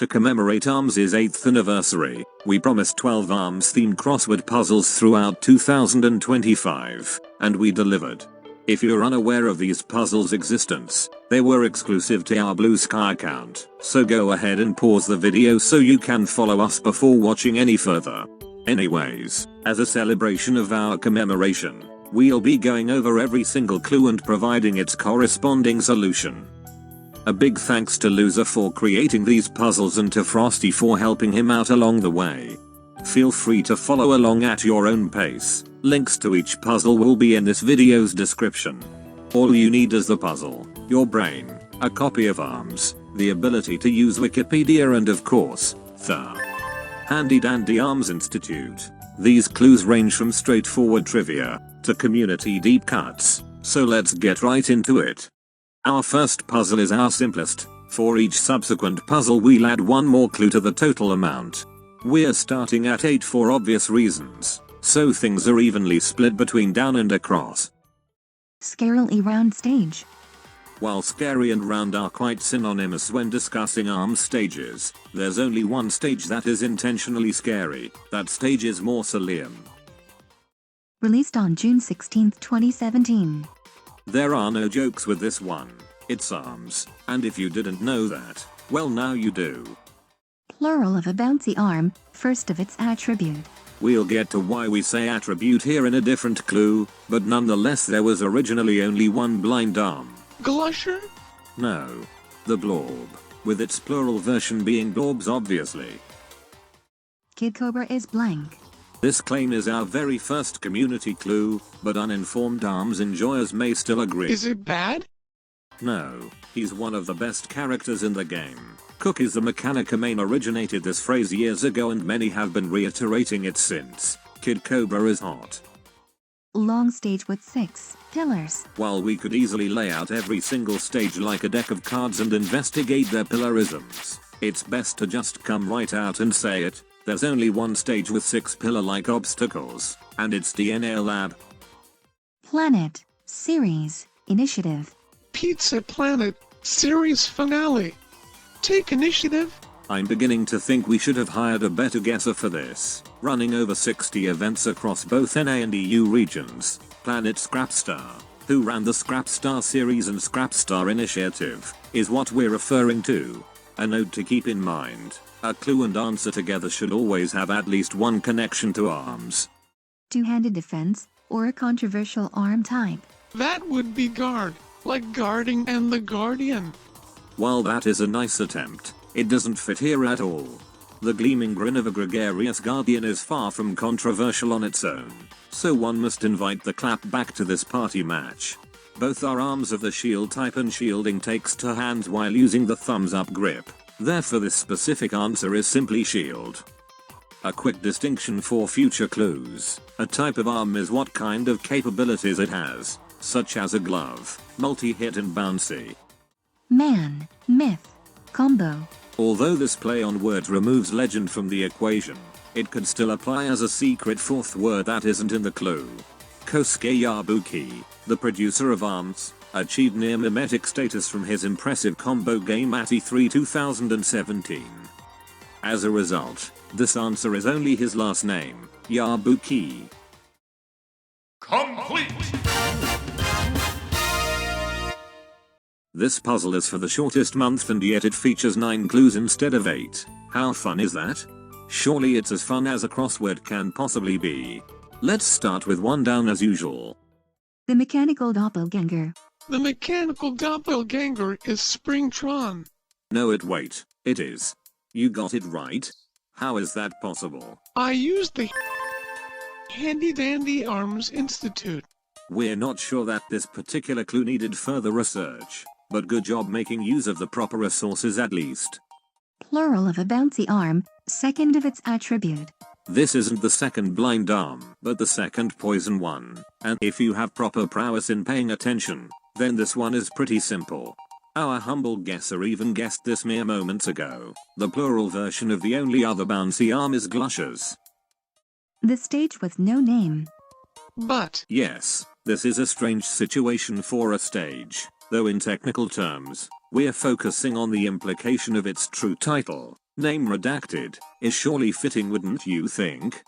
To commemorate ARMS' 8th anniversary, we promised 12 ARMS-themed crossword puzzles throughout 2025, and we delivered. If you're unaware of these puzzles' existence, they were exclusive to our Blue Sky account, so go ahead and pause the video so you can follow us before watching any further. Anyways, as a celebration of our commemoration, we'll be going over every single clue and providing its corresponding solution. A big thanks to Loser for creating these puzzles and to Frosty for helping him out along the way. Feel free to follow along at your own pace. Links to each puzzle will be in this video's description. All you need is the puzzle, your brain, a copy of ARMS, the ability to use Wikipedia, and of course, the handy dandy ARMS Institute. These clues range from straightforward trivia to community deep cuts, so let's get right into it. Our first puzzle is our simplest. For each subsequent puzzle we'll add one more clue to the total amount. We're starting at 8 for obvious reasons, so things are evenly split between down and across. Scarily round stage. While scary and round are quite synonymous when discussing ARMS stages, there's only one stage that is intentionally scary. That stage is Mausoleum. Released on June 16, 2017. There are no jokes with this one. It's ARMS, and if you didn't know that, well, now you do. Plural of a bouncy arm, first of its attribute. We'll get to why we say attribute here in a different clue, but nonetheless there was originally only one blind arm. Glusher? No. The Blob, with its plural version being blobs obviously. Kid Cobra is blank. This claim is our very first community clue, but uninformed ARMS enjoyers may still agree. Is it bad? No, he's one of the best characters in the game. Cookies the Mechanica main originated this phrase years ago and many have been reiterating it since. Kid Cobra is hot. Long stage with 6 pillars. While we could easily lay out every single stage like a deck of cards and investigate their pillarisms, it's best to just come right out and say it. There's only one stage with 6 pillar-like obstacles, and it's DNA Lab. Planet, Series, Initiative. Pizza Planet, Series Finale. Take initiative. I'm beginning to think we should have hired a better guesser for this. Running over 60 events across both NA and EU regions, Planet Scrapstar, who ran the Scrapstar series and Scrapstar Initiative, is what we're referring to. A note to keep in mind, a clue and answer together should always have at least one connection to ARMS. Two-handed defense, or a controversial arm type. That would be guard, like guarding and the Guardian. While that is a nice attempt, it doesn't fit here at all. The gleaming grin of a gregarious guardian is far from controversial on its own, so one must invite the clap back to this party match. Both are arms of the shield type and shielding takes 2 hands while using the thumbs up grip. Therefore this specific answer is simply shield. A quick distinction for future clues. A type of arm is what kind of capabilities it has, such as a glove, multi-hit and bouncy. Man, myth, combo. Although this play on words removes legend from the equation, it could still apply as a secret 4th word that isn't in the clue. Kosuke Yabuki, the producer of ARMS, achieved near mimetic status from his impressive combo game at E3 2017. As a result, this answer is only his last name, Yabuki. Complete! This puzzle is for the shortest month and yet it features 9 clues instead of 8. How fun is that? Surely it's as fun as a crossword can possibly be. Let's start with one down as usual. The Mechanical Doppelganger. The Mechanical Doppelganger is Springtron. No, wait, it is. You got it right? How is that possible? I used the Handy Dandy ARMS Institute. We're not sure that this particular clue needed further research, but good job making use of the proper resources at least. Plural of a bouncy arm, second of its attribute. This isn't the second blind arm, but the second poison one, and if you have proper prowess in paying attention, then this one is pretty simple. Our humble guesser even guessed this mere moments ago. The plural version of the only other bouncy arm is Glushers. The stage with no name. But yes, this is a strange situation for a stage, though in technical terms, we're focusing on the implication of its true title. Name redacted is surely fitting, wouldn't you think?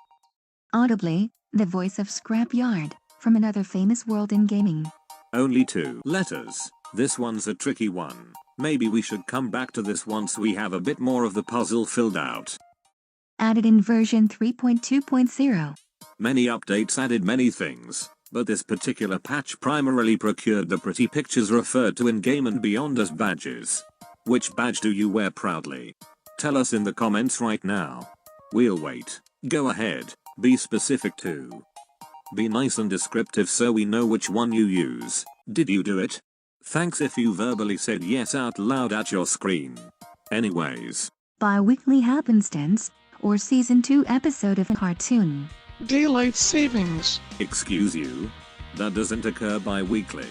Audibly, the voice of Scrapyard, from another famous world in gaming. Only 2 letters. This one's a tricky one. Maybe we should come back to this once we have a bit more of the puzzle filled out. Added in version 3.2.0. Many updates added many things, but this particular patch primarily procured the pretty pictures referred to in game and beyond as badges. Which badge do you wear proudly? Tell us in the comments right now. We'll wait. Go ahead, be specific too. Be nice and descriptive so we know which one you use. Did you do it? Thanks if you verbally said yes out loud at your screen. Anyways. Bi-weekly happenstance, or season 2 episode of a cartoon. Daylight savings. Excuse you? That doesn't occur bi-weekly.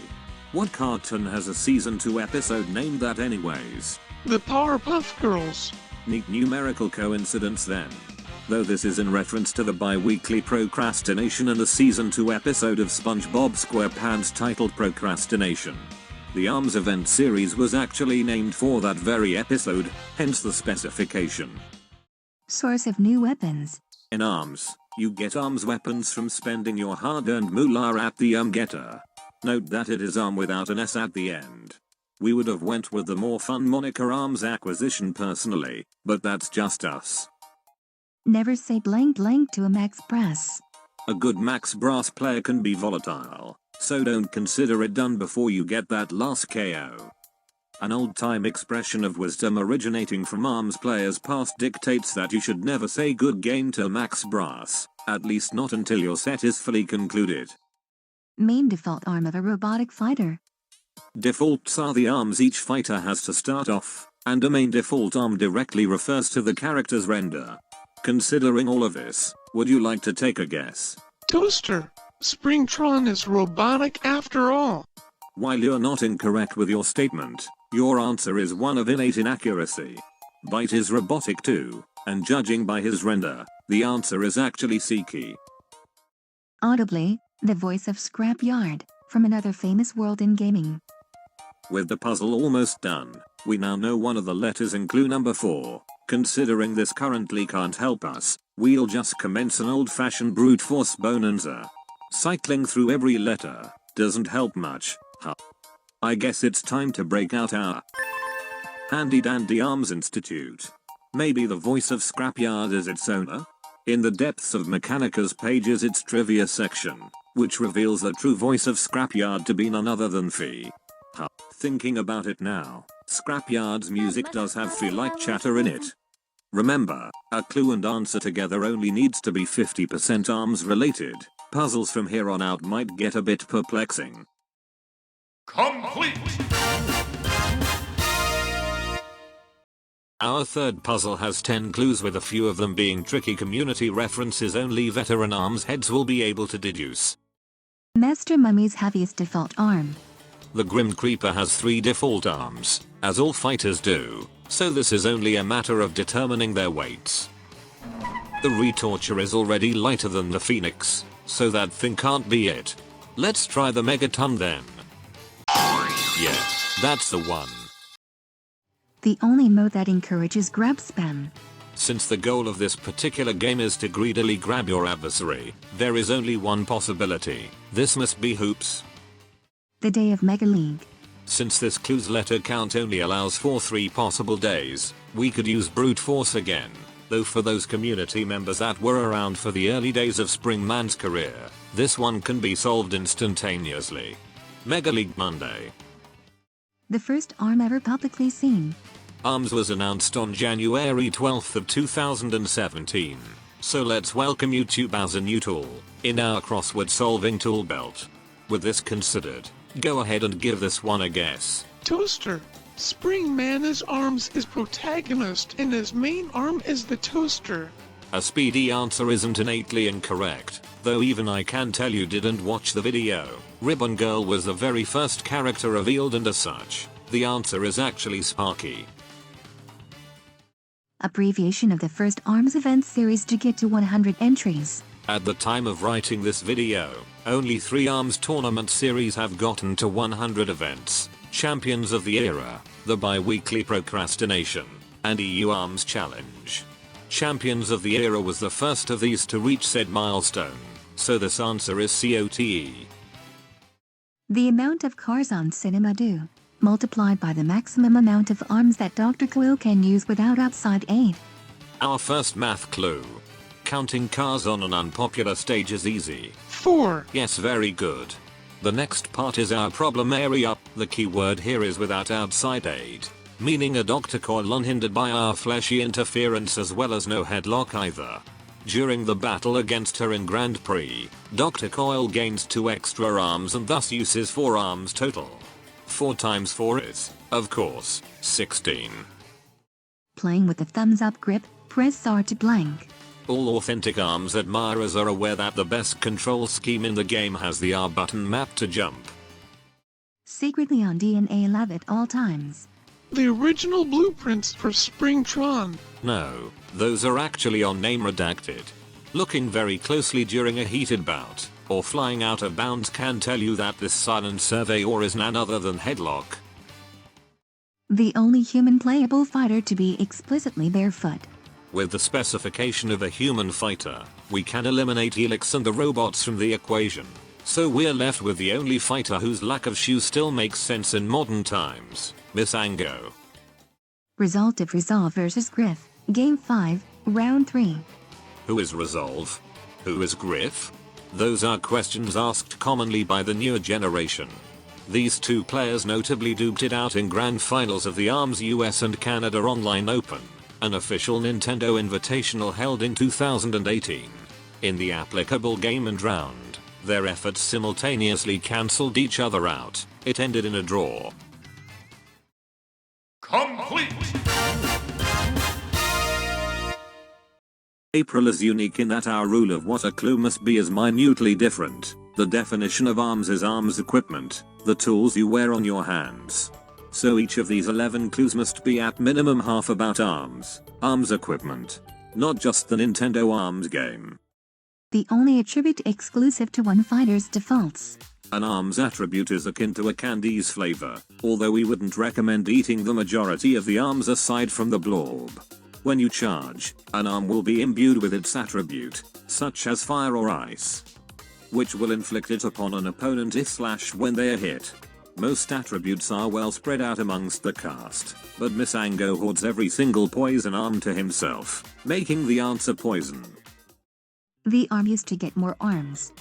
What cartoon has a season 2 episode named that anyways? The Powerpuff Girls. Neat numerical coincidence then. Though this is in reference to the bi-weekly procrastination and the season 2 episode of SpongeBob SquarePants titled Procrastination. The ARMS event series was actually named for that very episode, hence the specification. Source of new weapons. In ARMS, you get ARMS weapons from spending your hard-earned moolah at the getter. Note that it is ARM without an S at the end. We would have went with the more fun moniker ARMS acquisition personally, but that's just us. Never say blank blank to a max brass. A good max brass player can be volatile, so don't consider it done before you get that last KO. An old-time expression of wisdom originating from ARMS players past dictates that you should never say good game to max brass, at least not until your set is fully concluded. Main default arm of a robotic fighter. Defaults are the arms each fighter has to start off, and a main default arm directly refers to the character's render. Considering all of this, would you like to take a guess? Toaster. Springtron is robotic after all. While you're not incorrect with your statement, your answer is one of innate inaccuracy. Byte is robotic too, and judging by his render, the answer is actually Seiki. Audibly, the voice of Scrapyard, from another famous world in gaming. With the puzzle almost done, we now know one of the letters in clue number 4. Considering this currently can't help us, we'll just commence an old-fashioned brute force bonanza. Cycling through every letter doesn't help much, huh? I guess it's time to break out our handy dandy ARMS Institute. Maybe the voice of Scrapyard is its owner? In the depths of Mechanica's pages its trivia section, which reveals the true voice of Scrapyard to be none other than Fee. Huh. Thinking about it now, Scrapyard's music does have Fee-like chatter in it. Remember, a clue and answer together only needs to be 50% ARMS related. Puzzles from here on out might get a bit perplexing. Complete! Our third puzzle has 10 clues, with a few of them being tricky community references only veteran ARMS heads will be able to deduce. Master Mummy's heaviest default arm. The Grim Creeper has 3 default arms, as all fighters do, so this is only a matter of determining their weights. The Retorture is already lighter than the Phoenix, so that thing can't be it. Let's try the Megaton then. Yeah, that's the one. The only mode that encourages grab spam. Since the goal of this particular game is to greedily grab your adversary, there is only one possibility. This must be Hoops. The day of Mega League. Since this clue's letter count only allows for 3 possible days, we could use brute force again, though for those community members that were around for the early days of Springman's career, this one can be solved instantaneously. Mega League Monday. The first arm ever publicly seen. ARMS was announced on January 12th of 2017, so let's welcome YouTube as a new tool in our crossword solving tool belt. With this considered, go ahead and give this one a guess. Toaster. Springman's arms is protagonist and his main arm is the toaster. A speedy answer isn't innately incorrect, though even I can tell you didn't watch the video. Ribbon Girl was the very first character revealed, and as such, the answer is actually Sparky. Abbreviation of the first ARMS event series to get to 100 entries. At the time of writing this video, only 3 ARMS tournament series have gotten to 100 events. Champions of the Era, the bi-weekly Procrastination, and EU Arms Challenge. Champions of the Era was the first of these to reach said milestone, so this answer is COTE. The amount of cars on cinema do, multiplied by the maximum amount of arms that Dr. Quill can use without outside aid. Our first math clue. Counting cars on an unpopular stage is easy. 4. Yes, very good. The next part is our problem area. The key word here is without outside aid, meaning a Dr. Coil unhindered by our fleshy interference as well as no headlock either. During the battle against her in Grand Prix, Dr. Coil gains 2 extra arms and thus uses 4 arms total. 4 times 4 is, of course, 16. Playing with the thumbs up grip, press R to blank. All authentic arms admirers are aware that the best control scheme in the game has the R button mapped to jump. Secretly on DNA lab at all times. The original blueprints for Springtron. No, those are actually on name redacted. Looking very closely during a heated bout, or flying out of bounds can tell you that this silent surveyor is none other than Headlock. The only human playable fighter to be explicitly barefoot. With the specification of a human fighter, we can eliminate Helix and the robots from the equation. So we're left with the only fighter whose lack of shoes still makes sense in modern times, Miss Ango. Result of Resolve vs Griff, Game 5, Round 3. Who is Resolve? Who is Griff? Those are questions asked commonly by the newer generation. These two players notably duped it out in grand finals of the ARMS US and Canada Online Open, an official Nintendo Invitational held in 2018. In the applicable game and round, their efforts simultaneously cancelled each other out. It ended in a draw. Complete! April is unique in that our rule of what a clue must be is minutely different. The definition of arms is arms equipment, the tools you wear on your hands. So each of these 11 clues must be at minimum half about arms equipment. Not just the Nintendo ARMS game. The only attribute exclusive to one fighter's defaults. An ARMS attribute is akin to a candy's flavor, although we wouldn't recommend eating the majority of the arms aside from the blob. When you charge, an arm will be imbued with its attribute, such as fire or ice, which will inflict it upon an opponent if/when they are hit. Most attributes are well spread out amongst the cast, but Miss Ango hoards every single poison arm to himself, making the answer poison. The arm used to get more arms.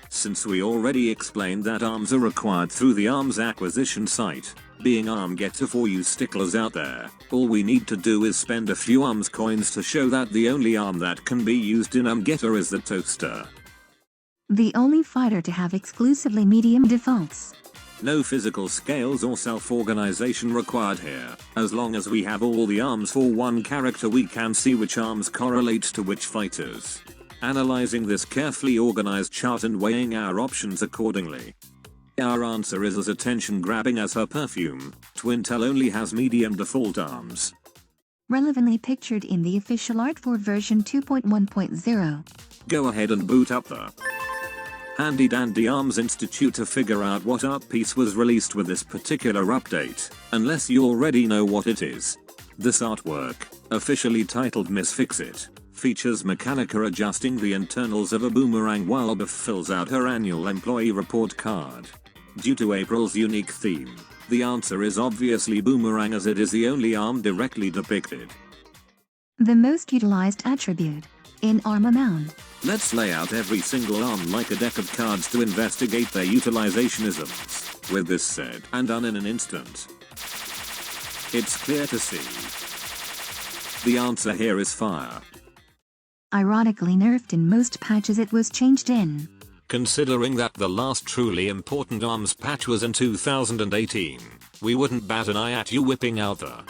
Since we already explained that arms are required through the arms acquisition site, being arm getter for you sticklers out there, all we need to do is spend a few arms coins to show that the only arm that can be used in arm getter is the toaster. The only fighter to have exclusively medium defaults. No physical scales or self-organization required here. As long as we have all the arms for one character, we can see which arms correlate to which fighters. Analyzing this carefully organized chart and weighing our options accordingly. Our answer is as attention-grabbing as her perfume. Twintel only has medium default arms. Relevantly pictured in the official art for version 2.1.0. Go ahead and boot up the Handy Dandy Arms Institute to figure out what art piece was released with this particular update, unless you already know what it is. This artwork, officially titled Miss Fix-It, features Mechanica adjusting the internals of a boomerang while Biff fills out her annual employee report card. Due to April's unique theme, the answer is obviously boomerang, as it is the only arm directly depicted. The most utilized attribute in arm amount. Let's lay out every single arm like a deck of cards to investigate their utilizationisms. With this said and done in an instant, it's clear to see. The answer here is fire. Ironically nerfed in most patches, it was changed in. Considering that the last truly important arms patch was in 2018, we wouldn't bat an eye at you whipping out the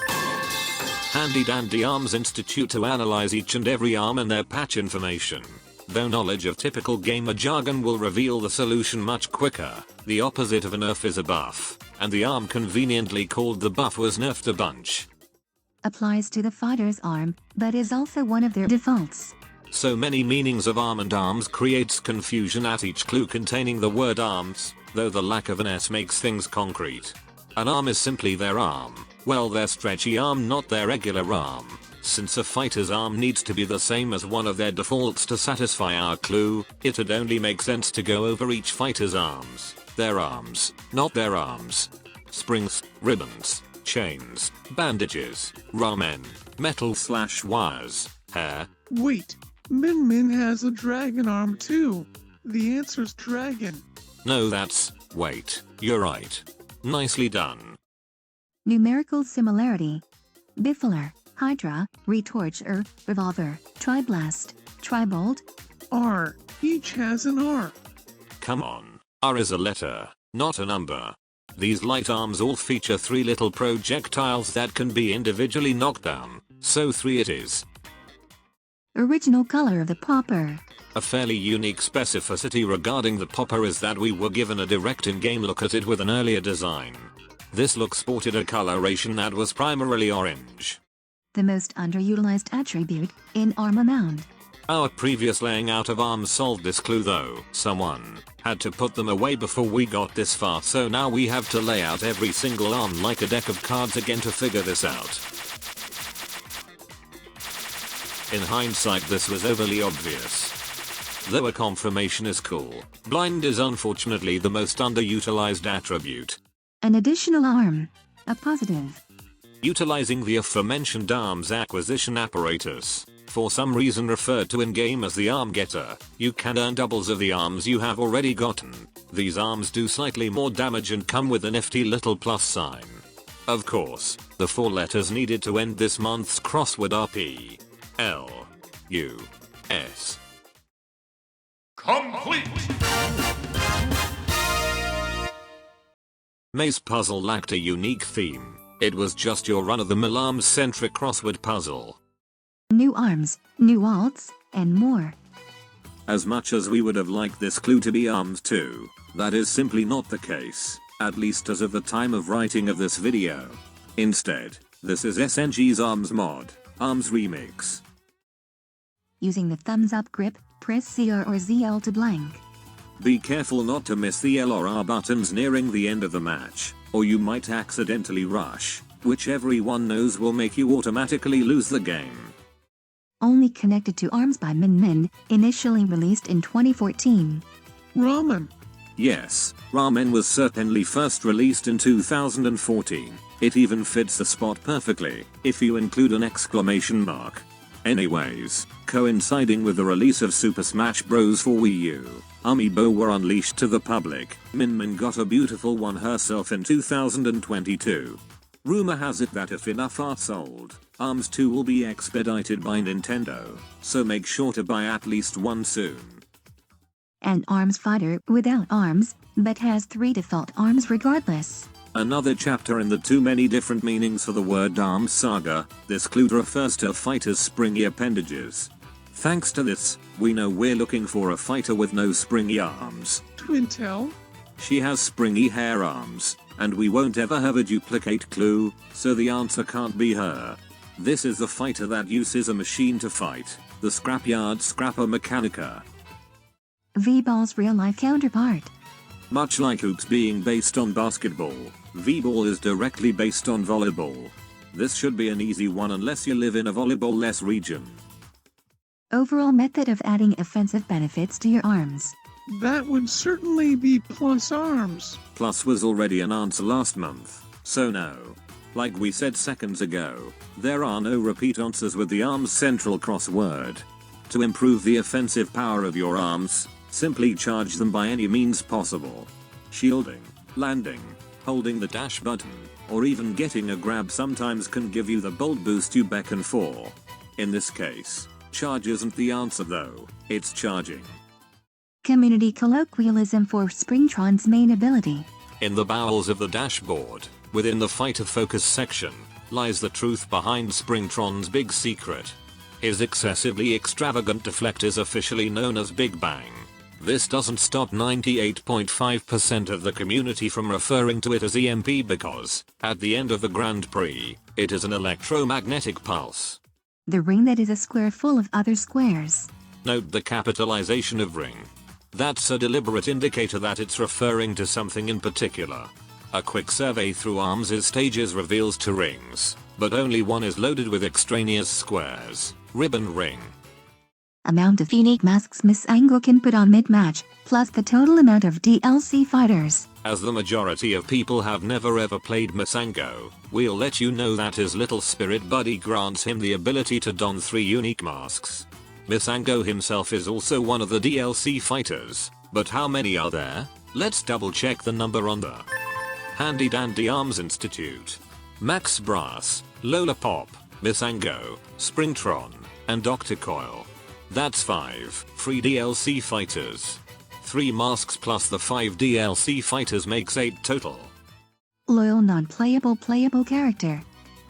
Handy Dandy Arms Institute to analyze each and every arm and their patch information. Though knowledge of typical gamer jargon will reveal the solution much quicker, the opposite of a nerf is a buff, and the arm conveniently called the buff was nerfed a bunch. Applies to the fighter's arm, but is also one of their defaults. So many meanings of arm and arms creates confusion at each clue containing the word arms, though the lack of an S makes things concrete. An arm is simply their arm, Well, their stretchy arm, not their regular arm. Since a fighter's arm needs to be the same as one of their defaults to satisfy our clue, it'd only make sense to go over each fighter's arms. Their arms, not their arms. Springs, ribbons, chains, bandages, ramen, metal/wires, hair. Wait, Min Min has a dragon arm too. The answer's dragon. No, wait, you're right. Nicely done. Numerical similarity. Bifilar, Hydra, Retorcher, Revolver, Triblast, Tribolt. R. Each has an R. Come on, R is a letter, not a number. These light arms all feature 3 little projectiles that can be individually knocked down, so 3 it is. Original color of the popper. A fairly unique specificity regarding the popper is that we were given a direct in-game look at it with an earlier design. This look sported a coloration that was primarily orange. The most underutilized attribute in arm amount. Our previous laying out of arms solved this clue though. Someone had to put them away before we got this far, so now we have to lay out every single arm like a deck of cards again to figure this out. In hindsight, this was overly obvious. Though a confirmation is cool, blind is unfortunately the most underutilized attribute. An additional arm. A positive. Utilizing the aforementioned arms acquisition apparatus, for some reason referred to in-game as the arm getter, you can earn doubles of the arms you have already gotten. These arms do slightly more damage and come with a nifty little plus sign. Of course, the 4 letters needed to end this month's crossword RP. L. U. S. Complete! Maze puzzle lacked a unique theme. It was just your run-of-the-mill arms-centric crossword puzzle. New arms, new alts, and more. As much as we would have liked this clue to be arms too, that is simply not the case, at least as of the time of writing of this video. Instead, this is SNG's arms mod, arms remix. Using the thumbs up grip, press CR or ZL to blank. Be careful not to miss the L or R buttons nearing the end of the match, or you might accidentally rush, which everyone knows will make you automatically lose the game. Only connected to arms by Min Min, initially released in 2014. Ramen. Yes, Ramen was certainly first released in 2014. It even fits the spot perfectly, if you include an exclamation mark. Anyways, coinciding with the release of Super Smash Bros. For Wii U, Amiibo were unleashed to the public. Min Min got a beautiful one herself in 2022. Rumor has it that if enough are sold, ARMS 2 will be expedited by Nintendo, so make sure to buy at least one soon. An arms fighter without arms, but has 3 default arms regardless. Another chapter in the too many different meanings for the word arms saga. This clue refers to a fighter's springy appendages. Thanks to this, we know we're looking for a fighter with no springy arms. Twintel. She has springy hair arms, and we won't ever have a duplicate clue, so the answer can't be her. This is the fighter that uses a machine to fight, the Scrapyard Scrapper Mechanica. V-Ball's real-life counterpart. Much like hoops being based on basketball, V-Ball is directly based on volleyball. This should be an easy one unless you live in a volleyball-less region. Overall method of adding offensive benefits to your arms. That would certainly be plus arms. Plus was already an answer last month, so no. Like we said seconds ago, there are no repeat answers with the arms central crossword. To improve the offensive power of your arms, simply charge them by any means possible. Shielding, landing, holding the dash button, or even getting a grab sometimes can give you the bolt boost you beckon for. In this case, charge isn't the answer though, it's charging. Community colloquialism for Springtron's main ability. In the bowels of the dashboard, within the fighter focus section, lies the truth behind Springtron's big secret. His excessively extravagant deflect is officially known as Big Bang. This doesn't stop 98.5% of the community from referring to it as EMP because, at the end of the Grand Prix, it is an electromagnetic pulse. The ring that is a square full of other squares. Note the capitalization of ring. That's a deliberate indicator that it's referring to something in particular. A quick survey through Arms' stages reveals 2 rings, but only one is loaded with extraneous squares. Ribbon ring. Amount of unique masks Miss Ango can put on mid-match, plus the total amount of DLC fighters. As the majority of people have never ever played Misango, we'll let you know that his little spirit buddy grants him the ability to don 3 unique masks. Misango himself is also one of the DLC fighters, but how many are there? Let's double check the number on the Handy Dandy Arms Institute. Max Brass, Lola Pop, Misango, Springtron, and Dr. Coil. That's 5 free DLC fighters. 3 masks plus the 5 DLC fighters makes 8 total. Loyal non-playable playable character.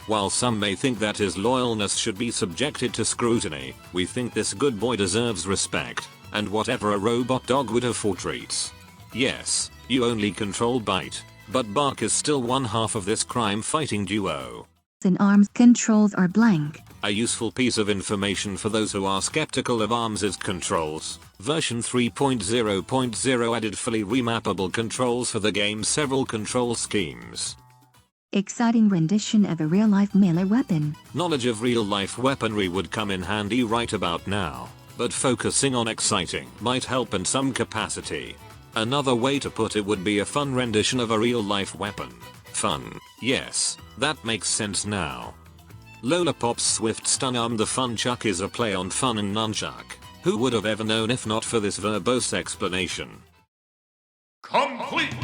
While some may think that his loyalness should be subjected to scrutiny, we think this good boy deserves respect, and whatever a robot dog would have for treats. Yes, you only control Bite, but Bark is still one half of this crime-fighting duo. In Arms controls are blank. A useful piece of information for those who are skeptical of Arms' controls. Version 3.0.0 added fully remappable controls for the game's several control schemes. Exciting rendition of a real-life melee weapon. Knowledge of real-life weaponry would come in handy right about now, but focusing on exciting might help in some capacity. Another way to put it would be a fun rendition of a real-life weapon. Fun, yes, that makes sense now. Lola Pop's Swift Stun Arm. The Fun Chuck is a play on fun and nunchuck. Who would have ever known if not for this verbose explanation? Complete!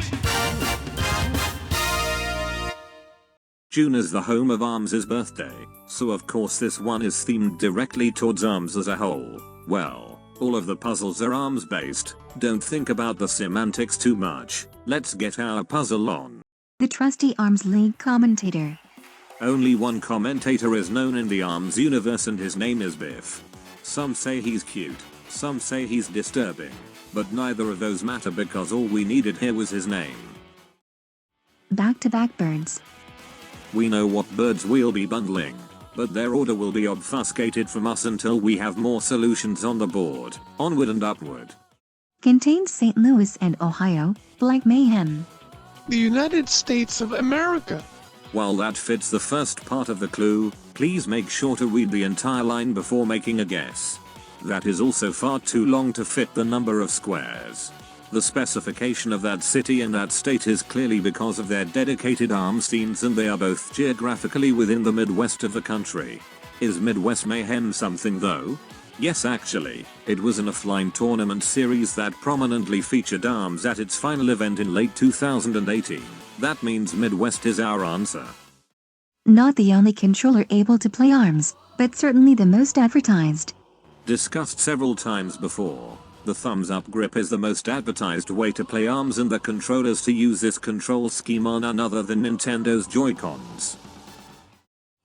June is the home of Arms' birthday, so of course this one is themed directly towards Arms as a whole. Well, all of the puzzles are Arms based, don't think about the semantics too much, let's get our puzzle on. The trusty Arms League commentator. Only one commentator is known in the Arms universe and his name is Biff. Some say he's cute, some say he's disturbing, but neither of those matter because all we needed here was his name. Back-to-back birds. We know what birds we'll be bundling, but their order will be obfuscated from us until we have more solutions on the board. Onward and upward. Contains St. Louis and Ohio, Black Mayhem. The United States of America. While that fits the first part of the clue, please make sure to read the entire line before making a guess. That is also far too long to fit the number of squares. The specification of that city and that state is clearly because of their dedicated arms scenes, and they are both geographically within the Midwest of the country. Is Midwest Mayhem something though? Yes, actually, it was an offline tournament series that prominently featured Arms at its final event in late 2018. That means Midwest is our answer. Not the only controller able to play Arms, but certainly the most advertised. Discussed several times before, the thumbs up grip is the most advertised way to play Arms, and the controllers to use this control scheme are none other than Nintendo's Joy-Cons.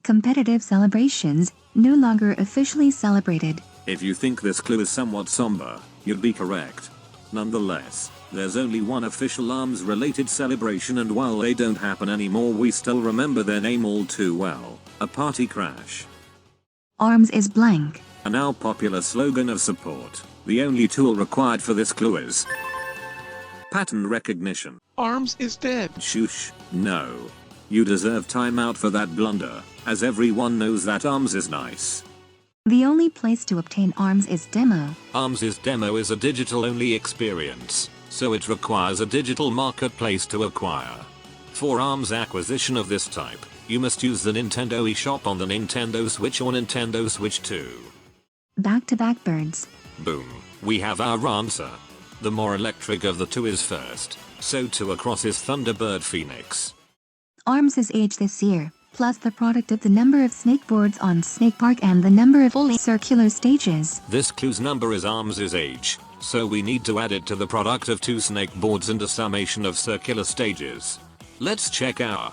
Competitive celebrations, no longer officially celebrated. If you think this clue is somewhat somber, you'd be correct. Nonetheless, there's only one official Arms-related celebration, and while they don't happen anymore, we still remember their name all too well. A party crash. Arms is blank. A now popular slogan of support. The only tool required for this clue is pattern recognition. Arms is dead. Shush, no. You deserve timeout for that blunder, as everyone knows that Arms is nice. The only place to obtain Arms is Demo. Arms' Demo is a digital-only experience, so it requires a digital marketplace to acquire. For Arms acquisition of this type, you must use the Nintendo eShop on the Nintendo Switch or Nintendo Switch 2. Back-to-back birds. Boom, we have our answer. The more electric of the two is first, so too across is Thunderbird Phoenix. Arms is age this year, plus the product of the number of snakeboards on Snake Park and the number of fully circular stages. This clue's number is Arms' age, so we need to add it to the product of 2 snakeboards and a summation of circular stages. Let's check our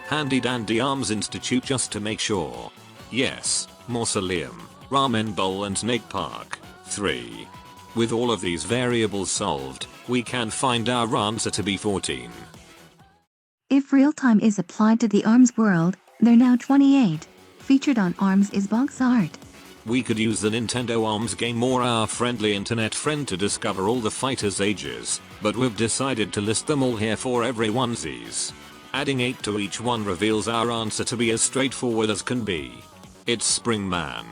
Handy Dandy Arms Institute just to make sure. Yes, Mausoleum, Ramen Bowl and Snake Park. 3. With all of these variables solved, we can find our answer to be 14. If real-time is applied to the Arms world, they're now 28. Featured on Arms is box art. We could use the Nintendo ARMS game or our friendly internet friend to discover all the fighters' ages, but we've decided to list them all here for everyone's. Adding 8 to each one reveals our answer to be as straightforward as can be. It's Spring Man.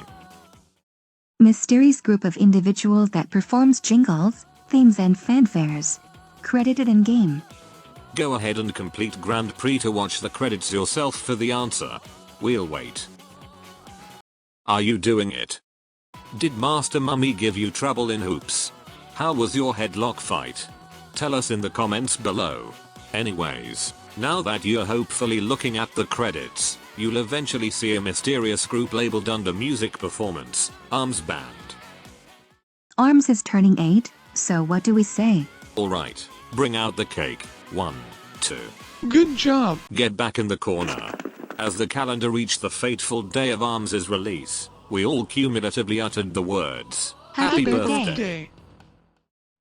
Mysterious group of individuals that performs jingles, themes and fanfares. Credited in game. Go ahead and complete Grand Prix to watch the credits yourself for the answer. We'll wait. Are you doing it? Did Master Mummy give you trouble in hoops? How was your headlock fight? Tell us in the comments below. Anyways, now that you're hopefully looking at the credits, you'll eventually see a mysterious group labeled under music performance, ARMS Band. ARMS is turning 8, so what do we say? Alright, bring out the cake. 1, 2. Good job. Get back in the corner. As the calendar reached the fateful day of ARMS' release, we all cumulatively uttered the words, Happy birthday. Birthday.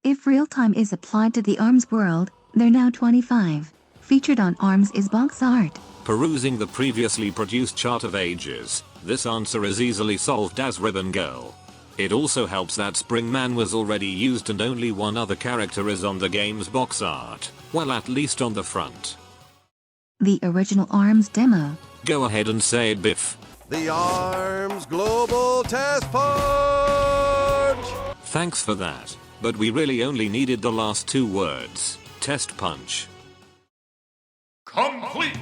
If real time is applied to the ARMS world, they're now 25. Featured on ARMS is box art. Perusing the previously produced chart of ages, this answer is easily solved as Ribbon Girl. It also helps that Spring Man was already used and only one other character is on the game's box art, well at least on the front. The original ARMS demo. Go ahead and say it, Biff. The ARMS Global Test Punch! Thanks for that, but we really only needed the last 2 words, Test Punch. Complete!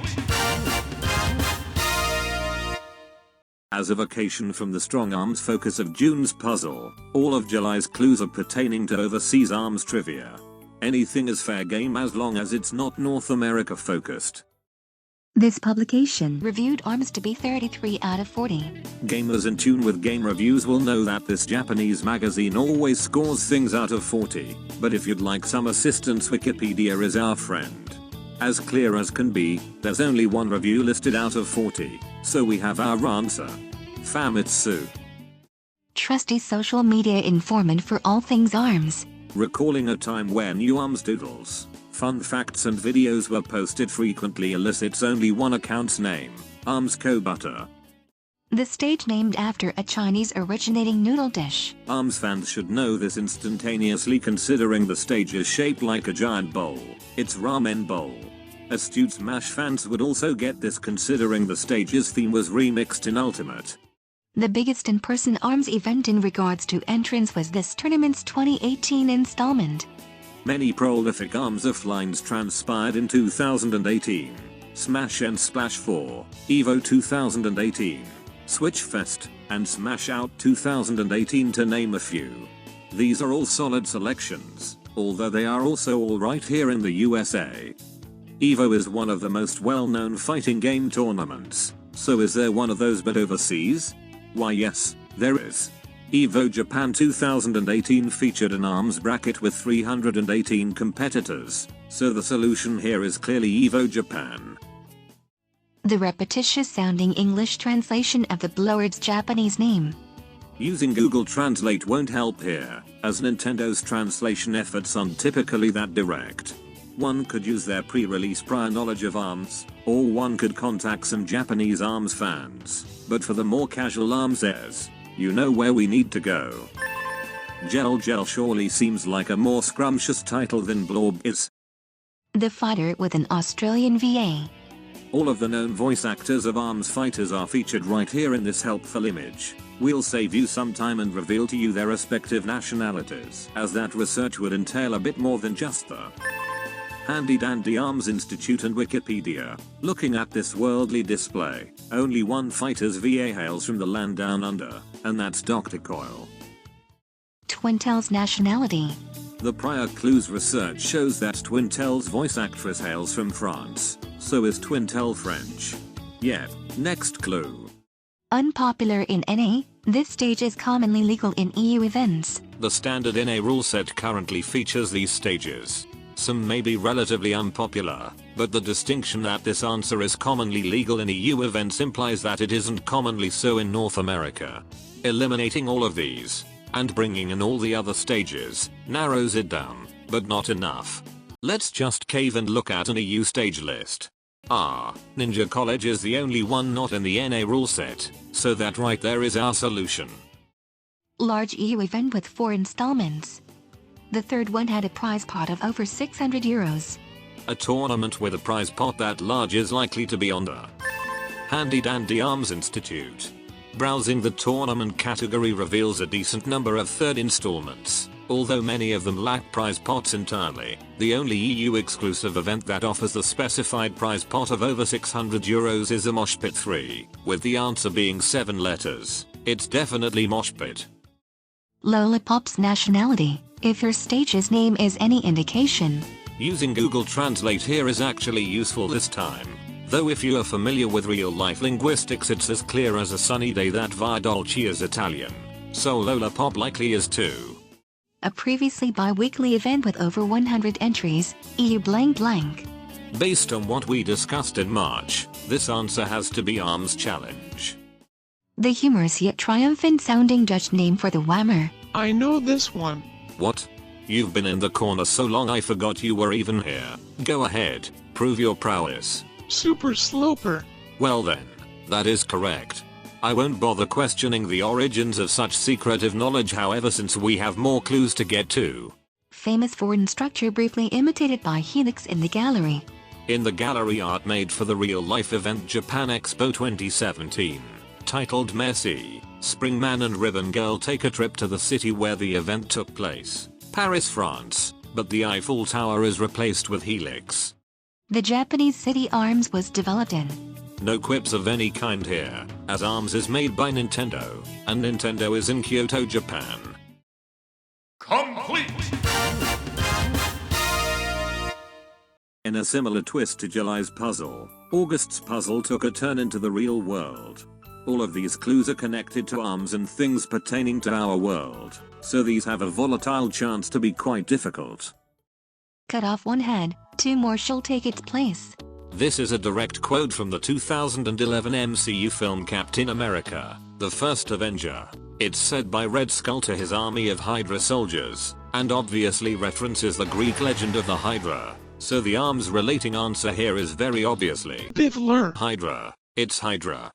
As a vacation from the strong ARMS focus of June's puzzle, all of July's clues are pertaining to overseas ARMS trivia. Anything is fair game as long as it's not North America focused. This publication reviewed ARMS to be 33 out of 40. Gamers in tune with game reviews will know that this Japanese magazine always scores things out of 40, but if you'd like some assistance, Wikipedia is our friend. As clear as can be, there's only one review listed out of 40, so we have our answer. Famitsu. Trusty social media informant for all things ARMS. Recalling a time where new ARMS doodles, fun facts and videos were posted frequently elicits only one account's name, ARMS Kobutter. The stage named after a Chinese originating noodle dish. ARMS fans should know this instantaneously considering the stage is shaped like a giant bowl. It's Ramen Bowl. Astute Smash fans would also get this considering the stage's theme was remixed in Ultimate. The biggest in-person ARMS event in regards to entrance was this tournament's 2018 installment. Many prolific ARMS offlines transpired in 2018. Smash and Splash 4, EVO 2018, Switch Fest, and Smash Out 2018 to name a few. These are all solid selections, although they are also all right here in the USA. EVO is one of the most well-known fighting game tournaments, so is there one of those but overseas? Why yes, there is. EVO Japan 2018 featured an ARMS bracket with 318 competitors, so the solution here is clearly EVO Japan. The repetitious sounding English translation of the Bloward's Japanese name. Using Google Translate won't help here, as Nintendo's translation efforts aren't typically that direct. One could use their pre-release prior knowledge of ARMS, or one could contact some Japanese ARMS fans, but for the more casual ARMSers, you know where we need to go. Gel surely seems like a more scrumptious title than Blob is. The fighter with an Australian VA. All of the known voice actors of ARMS fighters are featured right here in this helpful image. We'll save you some time and reveal to you their respective nationalities, as that research would entail a bit more than just the handy dandy ARMS Institute and Wikipedia. Looking at this worldly display, only one fighter's VA hails from the land down under, and that's Dr. Coyle. Twintel's nationality. The prior clues research shows that Twintel's voice actress hails from France, so is Twintel French. Yep, next clue. Unpopular in NA, this stage is commonly legal in EU events. The standard NA rule set currently features these stages. Some may be relatively unpopular, but the distinction that this answer is commonly legal in EU events implies that it isn't commonly so in North America. Eliminating all of these, and bringing in all the other stages, narrows it down, but not enough. Let's just cave and look at an EU stage list. Ninja College is the only one not in the NA rule set, so that right there is our solution. Large EU event with 4 installments. The third one had a prize pot of over €600. A tournament with a prize pot that large is likely to be on the Handy Dandy Arms Institute. Browsing the tournament category reveals a decent number of third installments, although many of them lack prize pots entirely. The only EU exclusive event that offers the specified prize pot of over €600 is a Mosh Pit 3, with the answer being 7 letters. It's definitely Mosh Pit. Lollipop's nationality, if your stage's name is any indication. Using Google Translate here is actually useful this time. Though if you are familiar with real-life linguistics, it's as clear as a sunny day that Via Dolce is Italian. So Lollipop likely is too. A previously bi-weekly event with over 100 entries, EU blank blank. Based on what we discussed in March, this answer has to be Arms Challenge. The humorous yet triumphant sounding Dutch name for the Whammer. I know this one. What? You've been in the corner so long I forgot you were even here. Go ahead, prove your prowess. Super Sloper. Well then, that is correct. I won't bother questioning the origins of such secretive knowledge, however, since we have more clues to get to. Famous foreign structure briefly imitated by Helix in the gallery. In the gallery art made for the real-life event Japan Expo 2017, titled Messi, Springman and Ribbon Girl take a trip to the city where the event took place, Paris, France, but the Eiffel Tower is replaced with Helix. The Japanese city Arms was developed in. No quips of any kind here, as Arms is made by Nintendo, and Nintendo is in Kyoto, Japan. Complete! In a similar twist to July's puzzle, August's puzzle took a turn into the real world. All of these clues are connected to arms and things pertaining to our world, so these have a volatile chance to be quite difficult. Cut off one head, 2 more shall take its place. This is a direct quote from the 2011 MCU film Captain America, The First Avenger. It's said by Red Skull to his army of Hydra soldiers, and obviously references the Greek legend of the Hydra, so the arms relating answer here is very obviously They've learned. Hydra. It's Hydra.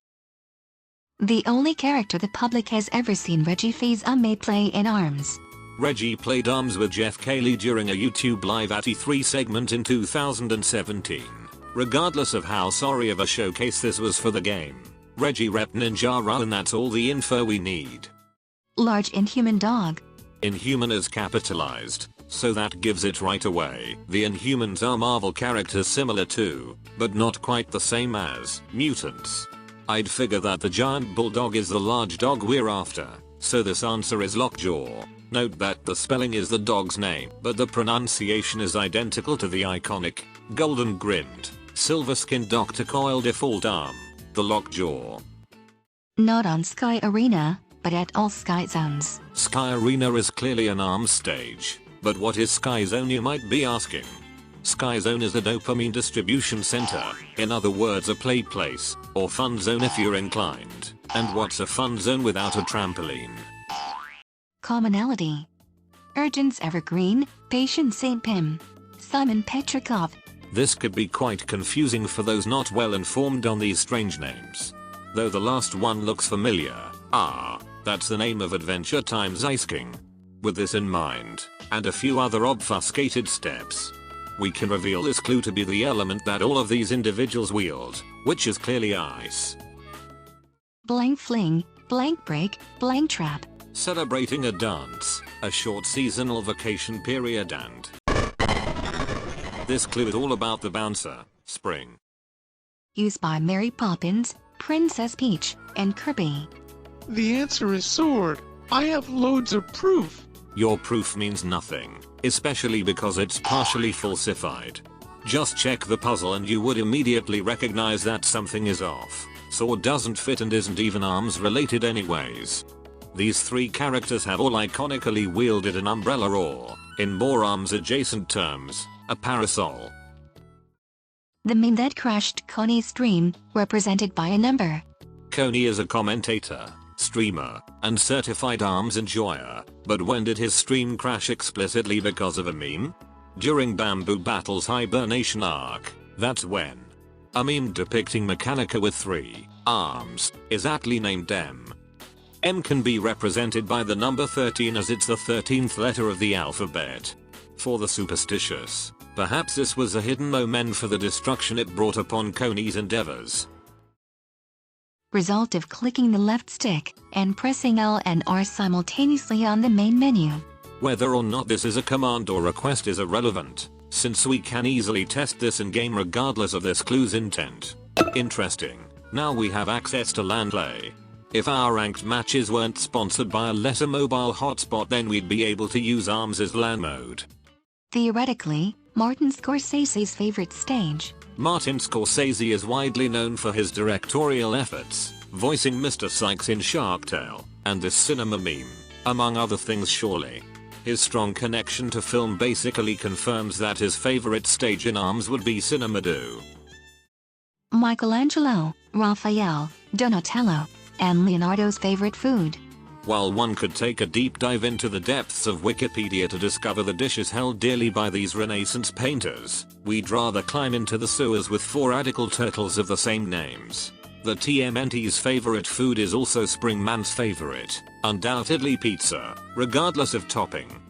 The only character the public has ever seen Reggie Fils-Aimé play in Arms. Reggie played Arms with Jeff Keighley during a YouTube Live at E3 segment in 2017. Regardless of how sorry of a showcase this was for the game, Reggie repped Ninjara, and that's all the info we need. Large Inhuman dog. Inhuman is capitalized, so that gives it right away. The Inhumans are Marvel characters similar to, but not quite the same as, mutants. I'd figure that the giant bulldog is the large dog we're after, so this answer is Lockjaw. Note that the spelling is the dog's name, but the pronunciation is identical to the iconic, golden-grinned, silver-skinned Dr. Coil default arm, the Lockjaw. Not on Sky Arena, but at all Sky Zones. Sky Arena is clearly an arms stage, but what is Sky Zone, you might be asking? Sky Zone is a dopamine distribution center, in other words a play place, or fun zone if you're inclined. And what's a fun zone without a trampoline? Commonality. Urgence Evergreen, Patient St. Pim, Simon Petrikov. This could be quite confusing for those not well informed on these strange names. Though the last one looks familiar. That's the name of Adventure Time's Ice King. With this in mind, and a few other obfuscated steps, we can reveal this clue to be the element that all of these individuals wield, which is clearly ice. Blank Fling, Blank Break, Blank Trap. Celebrating a dance, a short seasonal vacation period, and this clue is all about the bouncer, Spring. Used by Mary Poppins, Princess Peach, and Kirby. The answer is sword. I have loads of proof. Your proof means nothing, especially because it's partially falsified. Just check the puzzle and you would immediately recognize that something is off. Sword doesn't fit and isn't even arms related anyways. These 3 characters have all iconically wielded an umbrella or, in more arms adjacent terms, a parasol. The meme that crashed Coney's stream, represented by a number. Coney is a commentator, streamer, and certified arms enjoyer, but when did his stream crash explicitly because of a meme? During Bamboo Battle's hibernation arc, that's when. A meme depicting Mechanica with 3 arms is aptly named M. M can be represented by the number 13 as it's the 13th letter of the alphabet. For the superstitious, perhaps this was a hidden omen for the destruction it brought upon Coney's endeavors. Result of clicking the left stick and pressing L and R simultaneously on the main menu. Whether or not this is a command or request is irrelevant, since we can easily test this in-game regardless of this clue's intent. Interesting. Now we have access to LAN play. If our ranked matches weren't sponsored by a lesser mobile hotspot, then we'd be able to use ARMS as LAN mode. Theoretically, Martin Scorsese's favorite stage. Martin Scorsese is widely known for his directorial efforts, voicing Mr. Sykes in Shark Tale, and this cinema meme, among other things surely. His strong connection to film basically confirms that his favorite stage in ARMS would be Cinema Do. Michelangelo, Raphael, Donatello, and Leonardo's favorite food. While one could take a deep dive into the depths of Wikipedia to discover the dishes held dearly by these Renaissance painters, we'd rather climb into the sewers with 4 radical turtles of the same names. The TMNT's favorite food is also Springman's favorite, undoubtedly pizza, regardless of topping.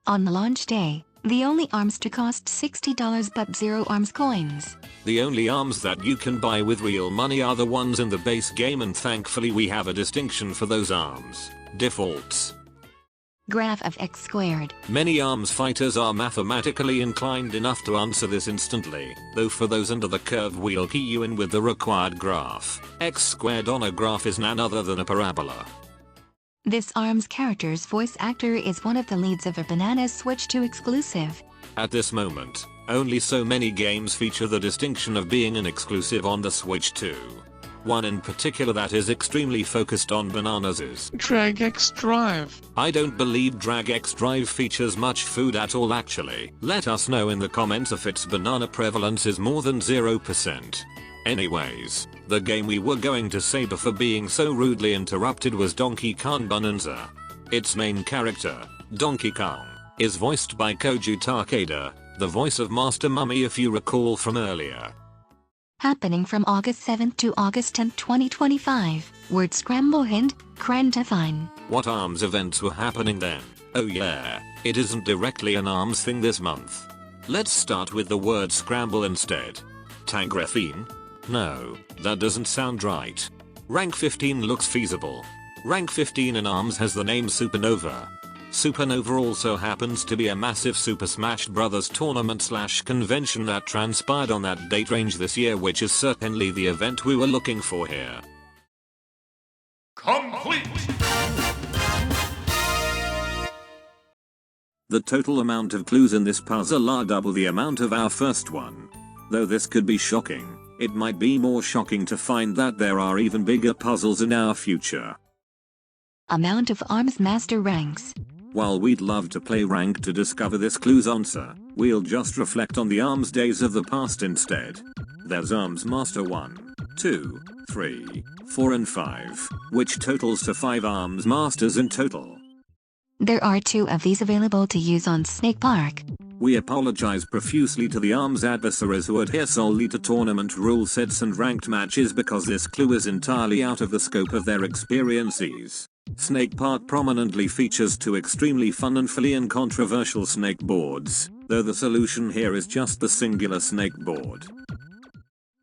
On the launch day, the only ARMS to cost $60 but 0 ARMS coins. The only ARMS that you can buy with real money are the ones in the base game, and thankfully we have a distinction for those ARMS. Defaults. Graph of x squared. Many ARMS fighters are mathematically inclined enough to answer this instantly, though for those under the curve we'll key you in with the required graph. X squared on a graph is none other than a parabola. This ARMS character's voice actor is one of the leads of a Banana Switch 2 exclusive. At this moment, only so many games feature the distinction of being an exclusive on the Switch 2. One in particular that is extremely focused on bananas is Drag X Drive. I don't believe Drag X Drive features much food at all actually. Let us know in the comments if its banana prevalence is more than 0%. Anyways, the game we were going to say before being so rudely interrupted was Donkey Kong Bonanza. Its main character, Donkey Kong, is voiced by Koji Takeda, the voice of Master Mummy if you recall from earlier. Happening from August 7th to August 10th, 2025. Word scramble hint, Crantafine. What ARMS events were happening then? Oh yeah, it isn't directly an ARMS thing this month. Let's start with the word scramble instead. Tangraphene? No, that doesn't sound right. Rank 15 looks feasible. Rank 15 in ARMS has the name Supernova. Supernova also happens to be a massive Super Smash Bros. Tournament/convention that transpired on that date range this year, which is certainly the event we were looking for here. Complete! The total amount of clues in this puzzle are double the amount of our first one. Though this could be shocking, it might be more shocking to find that there are even bigger puzzles in our future. Amount of ARMS master ranks. While we'd love to play rank to discover this clue's answer, we'll just reflect on the ARMS days of the past instead. There's ARMS Master 1, 2, 3, 4 and 5, which totals to 5 ARMS Masters in total. There are 2 of these available to use on Snake Park. We apologize profusely to the ARMS adversaries who adhere solely to tournament rule sets and ranked matches because this clue is entirely out of the scope of their experiences. Snake Park prominently features 2 extremely fun and fully and controversial snake boards, though the solution here is just the singular snake board.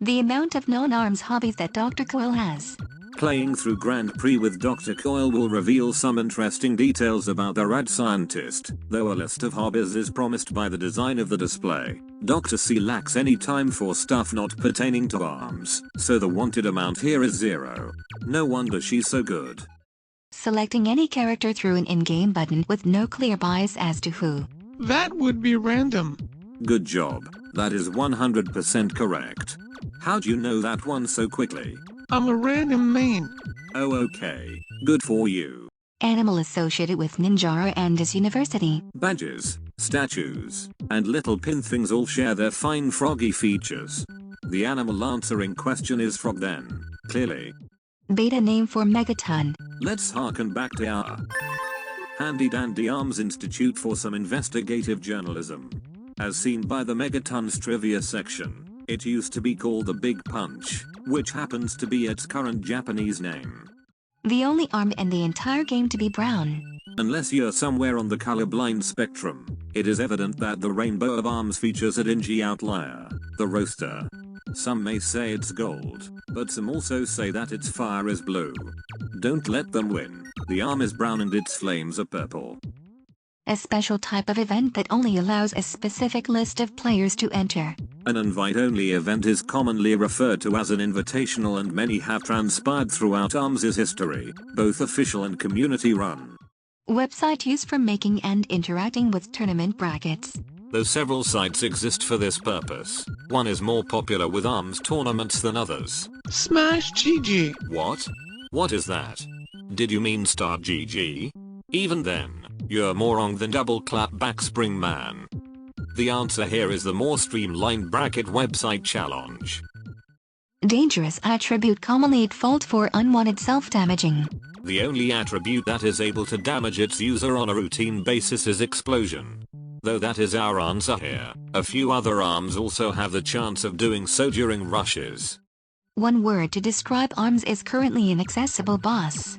The amount of non-ARMS hobbies that Dr. Coyle has. Playing through Grand Prix with Dr. Coyle will reveal some interesting details about the rad scientist, though a list of hobbies is promised by the design of the display. Dr. C lacks any time for stuff not pertaining to ARMS, so the wanted amount here is 0. No wonder she's so good. Selecting any character through an in-game button with no clear bias as to who. That would be random. Good job, that is 100% correct. How'd you know that one so quickly? I'm a random main. Oh okay, good for you. Animal associated with Ninjara and his university. Badges, statues, and little pin things all share their fine froggy features. The animal answering question is frog then, clearly. Beta name for Megaton. Let's harken back to our handy dandy ARMS Institute for some investigative journalism. As seen by the Megaton's trivia section, it used to be called the Big Punch, which happens to be its current Japanese name. The only arm in the entire game to be brown. Unless you're somewhere on the colorblind spectrum, it is evident that the rainbow of arms features a dingy outlier, the roaster. Some may say it's gold, but some also say that its fire is blue. Don't let them win. The arm is brown and its flames are purple. A special type of event that only allows a specific list of players to enter. An invite-only event is commonly referred to as an invitational, and many have transpired throughout ARMS' history, both official and community-run. Website used for making and interacting with tournament brackets. Though several sites exist for this purpose, one is more popular with ARMS tournaments than others. Smash GG. What? What is that? Did you mean Star GG? Even then, you're more wrong than double clap back Spring Man. The answer here is the more streamlined bracket website challenge. Dangerous attribute commonly at fault for unwanted self-damaging. The only attribute that is able to damage its user on a routine basis is explosion. Though that is our answer here, a few other arms also have the chance of doing so during rushes. One word to describe ARMS is currently inaccessible boss.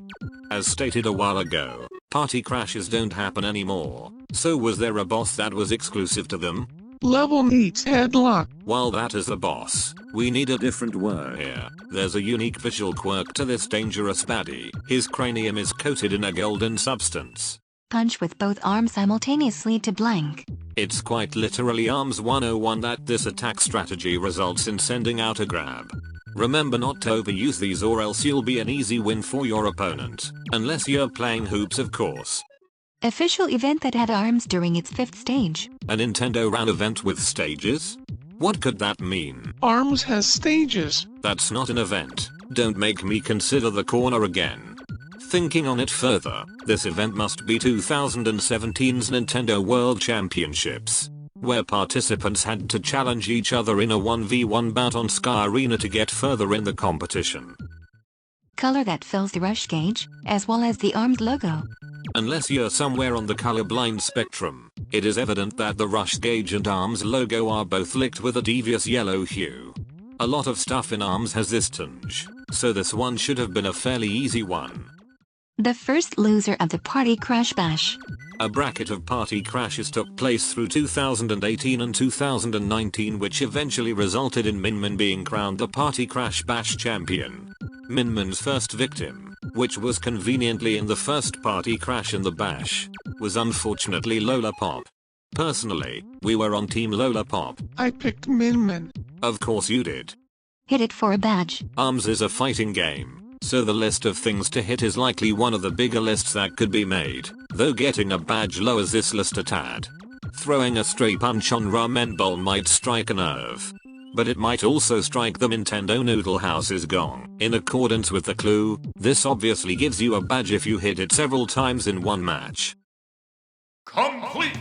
As stated a while ago, party crashes don't happen anymore, so was there a boss that was exclusive to them? Level 8 headlock. While that is a boss, we need a different word here. There's a unique visual quirk to this dangerous baddie. His cranium is coated in a golden substance. Punch with both arms simultaneously to blank. It's quite literally ARMS 101 that this attack strategy results in sending out a grab. Remember not to overuse these or else you'll be an easy win for your opponent, unless you're playing hoops of course. Official event that had ARMS during its 5th stage. A Nintendo ran event with stages? What could that mean? ARMS has stages. That's not an event. Don't make me consider the corner again. Thinking on it further, this event must be 2017's Nintendo World Championships, where participants had to challenge each other in a 1v1 bout on Sky Arena to get further in the competition. Color that fills the rush gauge, as well as the ARMS logo. Unless you're somewhere on the colorblind spectrum, it is evident that the rush gauge and ARMS logo are both licked with a devious yellow hue. A lot of stuff in ARMS has this tinge, so this one should have been a fairly easy one. The first loser of the Party Crash Bash. A bracket of party crashes took place through 2018 and 2019, which eventually resulted in Minmin being crowned the Party Crash Bash champion. Minmin's first victim, which was conveniently in the first party crash in the bash, was unfortunately Lola Pop. Personally, we were on Team Lola Pop. I picked Min. Of course you did. Hit it for a badge. ARMS is a fighting game, so the list of things to hit is likely one of the bigger lists that could be made, though getting a badge lowers this list a tad. Throwing a stray punch on Ramen Bowl might strike a nerve, but it might also strike the Nintendo Noodle House's gong. In accordance with the clue, this obviously gives you a badge if you hit it several times in one match. Complete!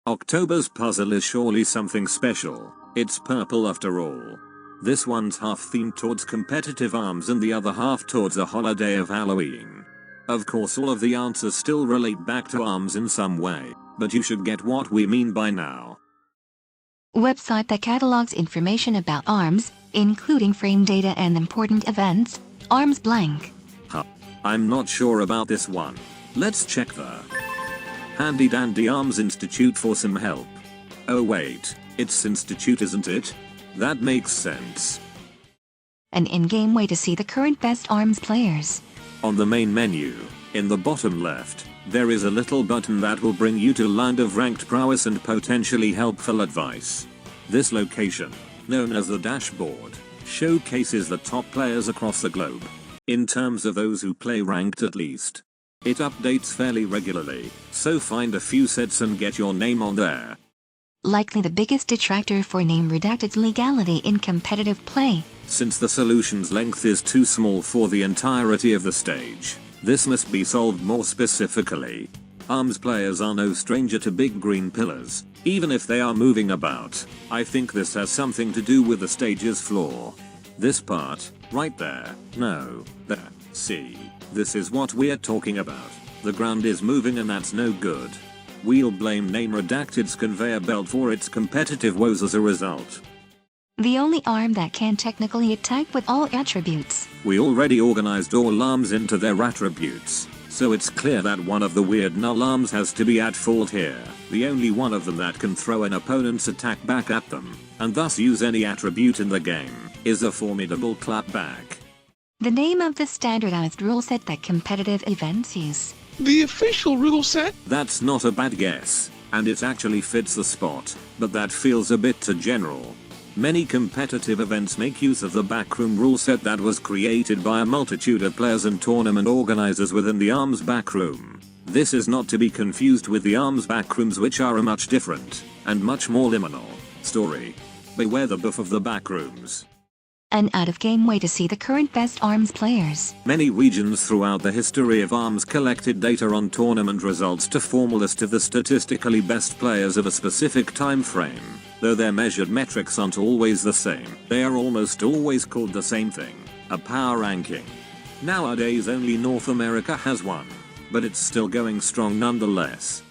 October's puzzle is surely something special. It's purple after all. This one's half themed towards competitive ARMS and the other half towards the holiday of Halloween. Of course all of the answers still relate back to ARMS in some way, but you should get what we mean by now. Website that catalogs information about ARMS, including frame data and important events, ARMS blank. I'm not sure about this one. Let's check the Handy Dandy ARMS Institute for some help. Oh wait, it's Institute, isn't it? That makes sense. An in-game way to see the current best ARMS players. On the main menu, in the bottom left, there is a little button that will bring you to Land of Ranked Prowess and potentially helpful advice. This location, known as the dashboard, showcases the top players across the globe, in terms of those who play ranked at least. It updates fairly regularly, so find a few sets and get your name on there. Likely the biggest detractor for name redacted's legality in competitive play. Since the solution's length is too small for the entirety of the stage, this must be solved more specifically. ARMS players are no stranger to big green pillars, even if they are moving about. I think this has something to do with the stage's floor. This part, right there, no, there, see, this is what we're talking about. The ground is moving and that's no good. We'll blame Name Redacted's conveyor belt for its competitive woes as a result. The only arm that can technically attack with all attributes. We already organized all arms into their attributes, so it's clear that one of the weird null arms has to be at fault here. The only one of them that can throw an opponent's attack back at them, and thus use any attribute in the game, is a formidable clapback. The name of the standardized rule set that competitive events use. The official rule set? That's not a bad guess, and it actually fits the spot, but that feels a bit too general. Many competitive events make use of the backroom rule set that was created by a multitude of players and tournament organizers within the ARMS backroom. This is not to be confused with the ARMS backrooms, which are a much different, and much more liminal, story. Beware the buff of the backrooms. An out-of-game way to see the current best ARMS players. Many regions throughout the history of ARMS collected data on tournament results to form a list of the statistically best players of a specific time frame. Though their measured metrics aren't always the same, they are almost always called the same thing, a power ranking. Nowadays only North America has one, but it's still going strong nonetheless.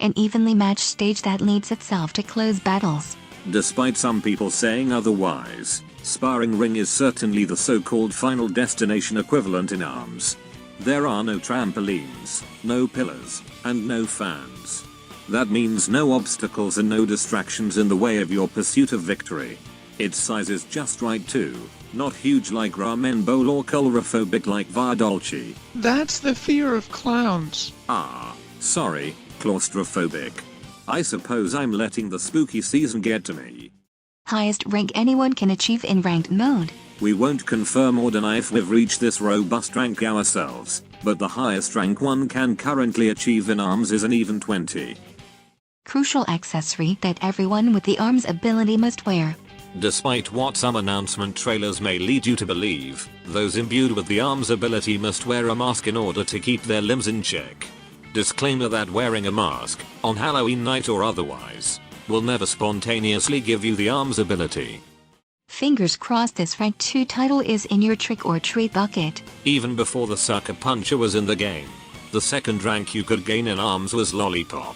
An evenly matched stage that leads itself to close battles. Despite some people saying otherwise, Sparring Ring is certainly the so-called final destination equivalent in ARMS. There are no trampolines, no pillars, and no fans. That means no obstacles and no distractions in the way of your pursuit of victory. Its size is just right too, not huge like Ramen Bowl or claustrophobic like Vardolci. That's the fear of clowns. Ah, sorry, claustrophobic. I suppose I'm letting the spooky season get to me. Highest rank anyone can achieve in ranked mode. We won't confirm or deny if we've reached this robust rank ourselves, but the highest rank one can currently achieve in ARMS is an even 20. Crucial accessory that everyone with the ARMS ability must wear. Despite what some announcement trailers may lead you to believe, those imbued with the ARMS ability must wear a mask in order to keep their limbs in check. Disclaimer that wearing a mask, on Halloween night or otherwise, will never spontaneously give you the ARMS ability. Fingers crossed this rank 2 title is in your trick or treat bucket. Even before the Sucker Puncher was in the game, the second rank you could gain in ARMS was Lollipop.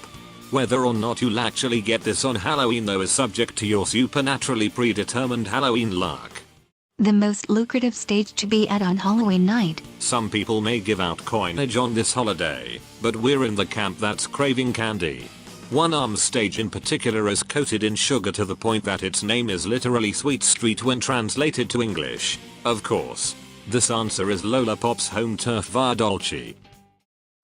Whether or not you'll actually get this on Halloween though is subject to your supernaturally predetermined Halloween luck. The most lucrative stage to be at on Halloween night. Some people may give out coinage on this holiday, but we're in the camp that's craving candy. One ARMS stage in particular is coated in sugar to the point that its name is literally Sweet Street when translated to English. Of course, this answer is Lollipop's home turf Vardolci.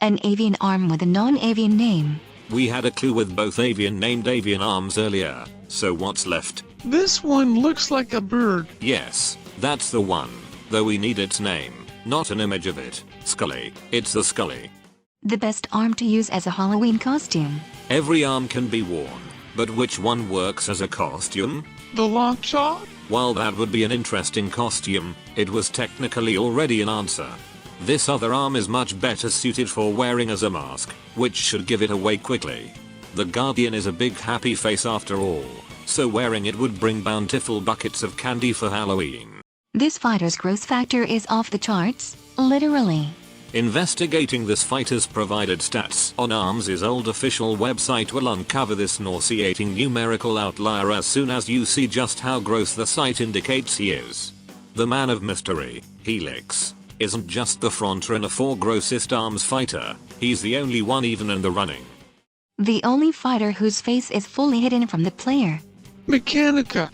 An avian arm with a non-avian name. We had a clue with both avian named avian arms earlier, so what's left? This one looks like a bird. Yes, that's the one, though we need its name, not an image of it. Scully, it's the Scully. The best arm to use as a Halloween costume. Every arm can be worn, but which one works as a costume? The lockjaw? While that would be an interesting costume, it was technically already an answer. This other arm is much better suited for wearing as a mask, which should give it away quickly. The Guardian is a big happy face after all, so wearing it would bring bountiful buckets of candy for Halloween. This fighter's growth factor is off the charts, literally. Investigating this fighter's provided stats on ARMS' old official website will uncover this nauseating numerical outlier as soon as you see just how gross the site indicates he is. The man of mystery, Helix, isn't just the frontrunner for grossest ARMS fighter, he's the only one even in the running. The only fighter whose face is fully hidden from the player. Mechanica.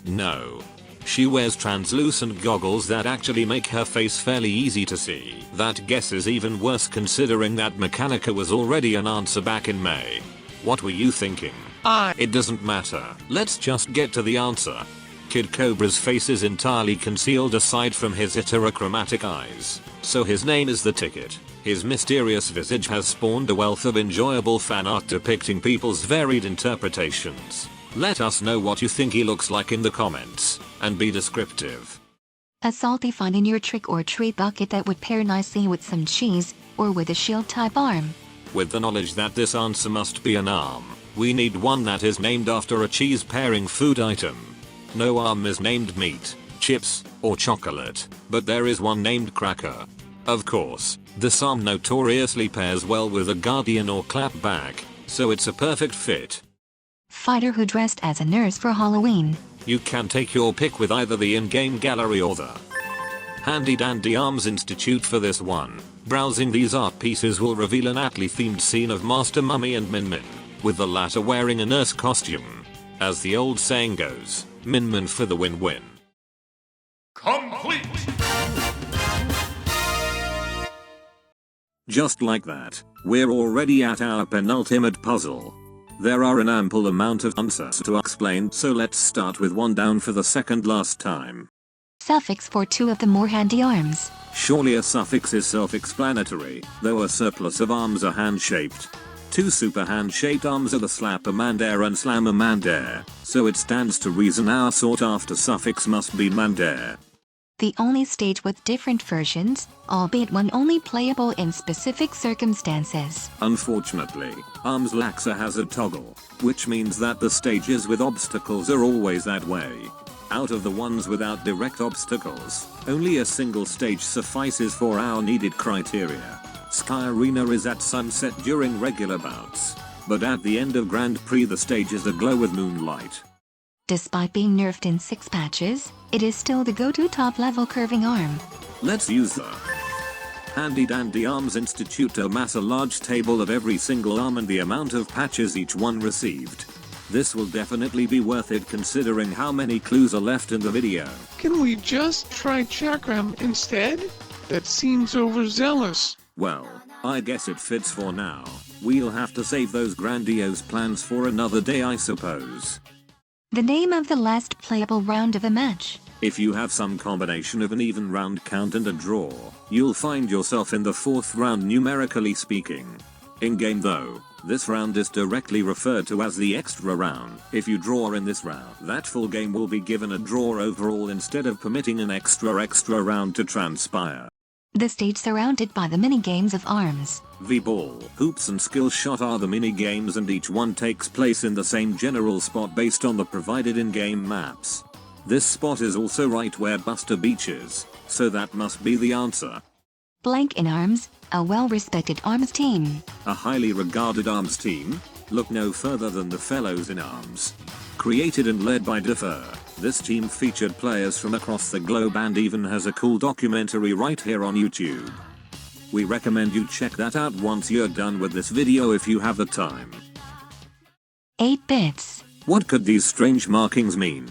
No. She wears translucent goggles that actually make her face fairly easy to see. That guess is even worse considering that Mechanica was already an answer back in May. What were you thinking? It doesn't matter. Let's just get to the answer. Kid Cobra's face is entirely concealed aside from his heterochromatic eyes, so his name is the ticket. His mysterious visage has spawned a wealth of enjoyable fan art depicting people's varied interpretations. Let us know what you think he looks like in the comments, and be descriptive. A salty find in your trick or treat bucket that would pair nicely with some cheese, or with a shield type arm. With the knowledge that this answer must be an arm, we need one that is named after a cheese pairing food item. No arm is named meat, chips, or chocolate, but there is one named cracker. Of course, this arm notoriously pairs well with a Guardian or clapback, so it's a perfect fit. Fighter who dressed as a nurse for Halloween. You can take your pick with either the in-game gallery or the Handy Dandy Arms Institute for this one. Browsing these art pieces will reveal an aptly themed scene of Master Mummy and Min Min, with the latter wearing a nurse costume. As the old saying goes, Min Min for the win-win. Complete! Just like that, we're already at our penultimate puzzle. There are an ample amount of answers to explain, so let's start with one down for the second last time. Suffix for 2 of the more handy arms. Surely a suffix is self-explanatory, though a surplus of arms are hand-shaped. 2 super hand-shaped arms are the Slap-a-man-dare and Slam-a-man-dare, so it stands to reason our sought-after suffix must be man-dare. The only stage with different versions, albeit one only playable in specific circumstances. Unfortunately, Arms lacks a hazard toggle, which means that the stages with obstacles are always that way. Out of the ones without direct obstacles, only a single stage suffices for our needed criteria. Sky Arena is at sunset during regular bouts, but at the end of Grand Prix the stages aglow with moonlight. Despite being nerfed in 6 patches, it is still the go-to top-level curving arm. Let's use the Handy Dandy Arms Institute to amass a large table of every single arm and the amount of patches each one received. This will definitely be worth it considering how many clues are left in the video. Can we just try Chakram instead? That seems overzealous. Well, I guess it fits for now. We'll have to save those grandiose plans for another day, I suppose. The name of the last playable round of a match. If you have some combination of an even round count and a draw, you'll find yourself in the 4th round numerically speaking. In-game though, this round is directly referred to as the extra round. If you draw in this round, that full game will be given a draw overall instead of permitting an extra round to transpire. The stage surrounded by the mini-games of arms. V-ball, hoops and skill shot are the mini-games and each one takes place in the same general spot based on the provided in-game maps. This spot is also right where Buster Beach is, so that must be the answer. Blank in Arms, a well-respected arms team. A highly regarded arms team? Look no further than the Fellows in Arms. Created and led by Defer, this team featured players from across the globe and even has a cool documentary right here on YouTube. We recommend you check that out once you're done with this video if you have the time. 8 bits. What could these strange markings mean?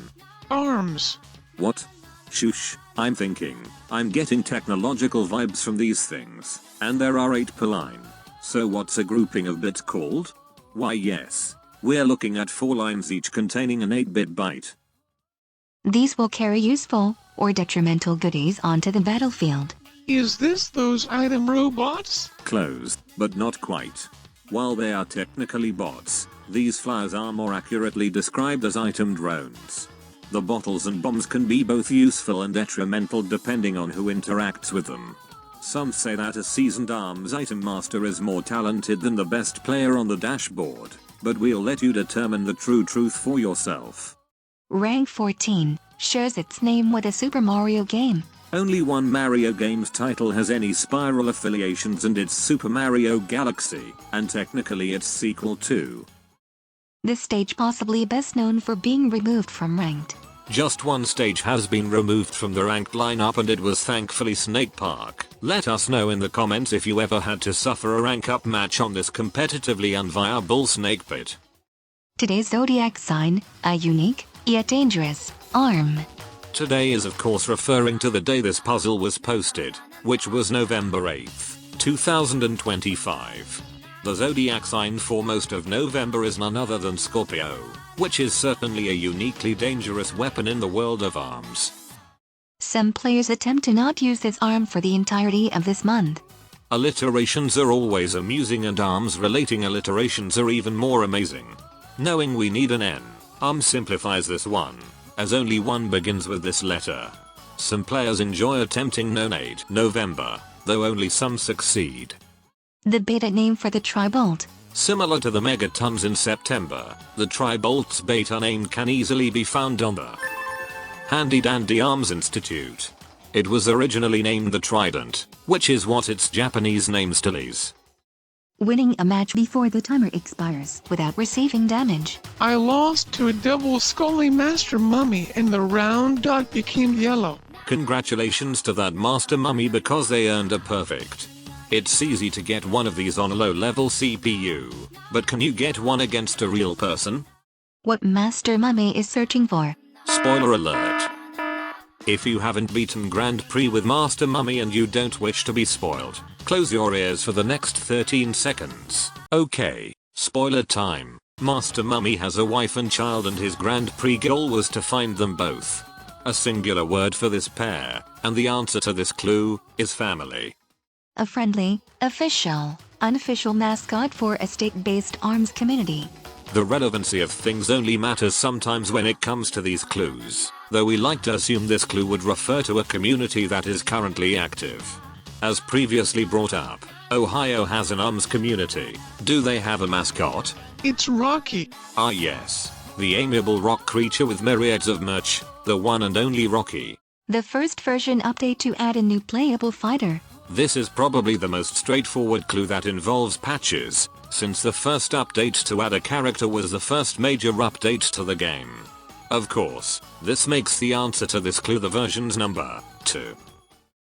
Arms. What? Shush, I'm thinking. I'm getting technological vibes from these things, and there are 8 per line. So what's a grouping of bits called? Why yes, we're looking at 4 lines each containing an 8-bit byte. These will carry useful or detrimental goodies onto the battlefield. Is this those item robots? Close, but not quite. While they are technically bots, these flyers are more accurately described as item drones. The bottles and bombs can be both useful and detrimental depending on who interacts with them. Some say that a seasoned arms item master is more talented than the best player on the dashboard, but we'll let you determine the true truth for yourself. Rank 14 shares its name with a Super Mario game. Only one Mario game's title has any Spiral affiliations and it's Super Mario Galaxy, and technically its sequel too. This stage possibly best known for being removed from Ranked. Just one stage has been removed from the ranked lineup and it was thankfully Snake Park. Let us know in the comments if you ever had to suffer a rank up match on this competitively unviable snake pit. Today's zodiac sign, a unique, yet dangerous, arm. Today is of course referring to the day this puzzle was posted, which was November 8th, 2025. The zodiac sign for most of November is none other than Scorpio, which is certainly a uniquely dangerous weapon in the world of arms. Some players attempt to not use this arm for the entirety of this month. Alliterations are always amusing and arms relating alliterations are even more amazing. Knowing we need an N, simplifies this one, as only one begins with this letter. Some players enjoy attempting Nonate November, though only some succeed. The beta name for the Tribolt. Similar to the Megatons in September, the Tribolt's beta name can easily be found on the Handy Dandy Arms Institute. It was originally named the Trident, which is what its Japanese name still is. winning a match before the timer expires without receiving damage. I lost to a double Scully Master Mummy and the round dot became yellow. Congratulations to that Master Mummy because they earned a perfect. It's easy to get one of these on a low-level CPU, but can you get one against a real person? What Master Mummy is searching for? Spoiler alert. If you haven't beaten Grand Prix with Master Mummy and you don't wish to be spoiled, close your ears for the next 13 seconds. Okay, spoiler time. Master Mummy has a wife and child and his Grand Prix goal was to find them both. A singular word for this pair, and the answer to this clue is family. A friendly, official, unofficial mascot for a state-based arms community. The relevancy of things only matters sometimes when it comes to these clues, though we like to assume this clue would refer to a community that is currently active. As previously brought up, Ohio has an arms community. Do they have a mascot? It's Rocky. Ah yes, the amiable rock creature with myriads of merch, the one and only Rocky. The first version update to add a new playable fighter. This is probably the most straightforward clue that involves patches, since the first update to add a character was the first major update to the game. Of course, this makes the answer to this clue the version's number 2.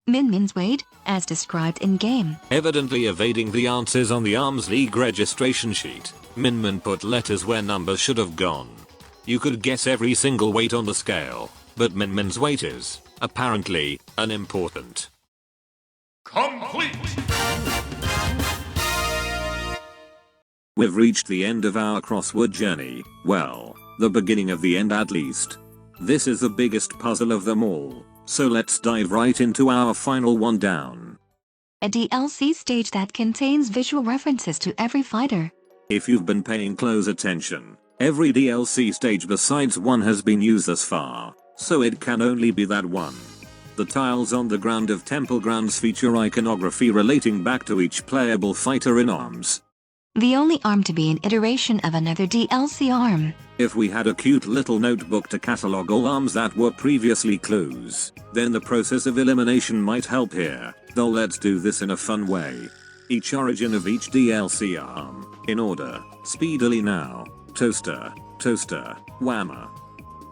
Min Min's weight, as described in game. Evidently evading the answers on the Arms League registration sheet, Min Min put letters where numbers should have gone. You could guess every single weight on the scale, but Min Min's weight is, apparently, unimportant. Complete! We've reached the end of our crossword journey, well, the beginning of the end at least. This is the biggest puzzle of them all, so let's dive right into our final one down. A DLC stage that contains visual references to every fighter. If you've been paying close attention, every DLC stage besides one has been used thus far, so it can only be that one. The tiles on the ground of Temple Grounds feature iconography relating back to each playable fighter in ARMS. The only arm to be an iteration of another DLC arm. If we had a cute little notebook to catalog all arms that were previously clues, then the process of elimination might help here, though let's do this in a fun way. Each origin of each DLC arm, in order, speedily now. Toaster, Toaster, Whammer.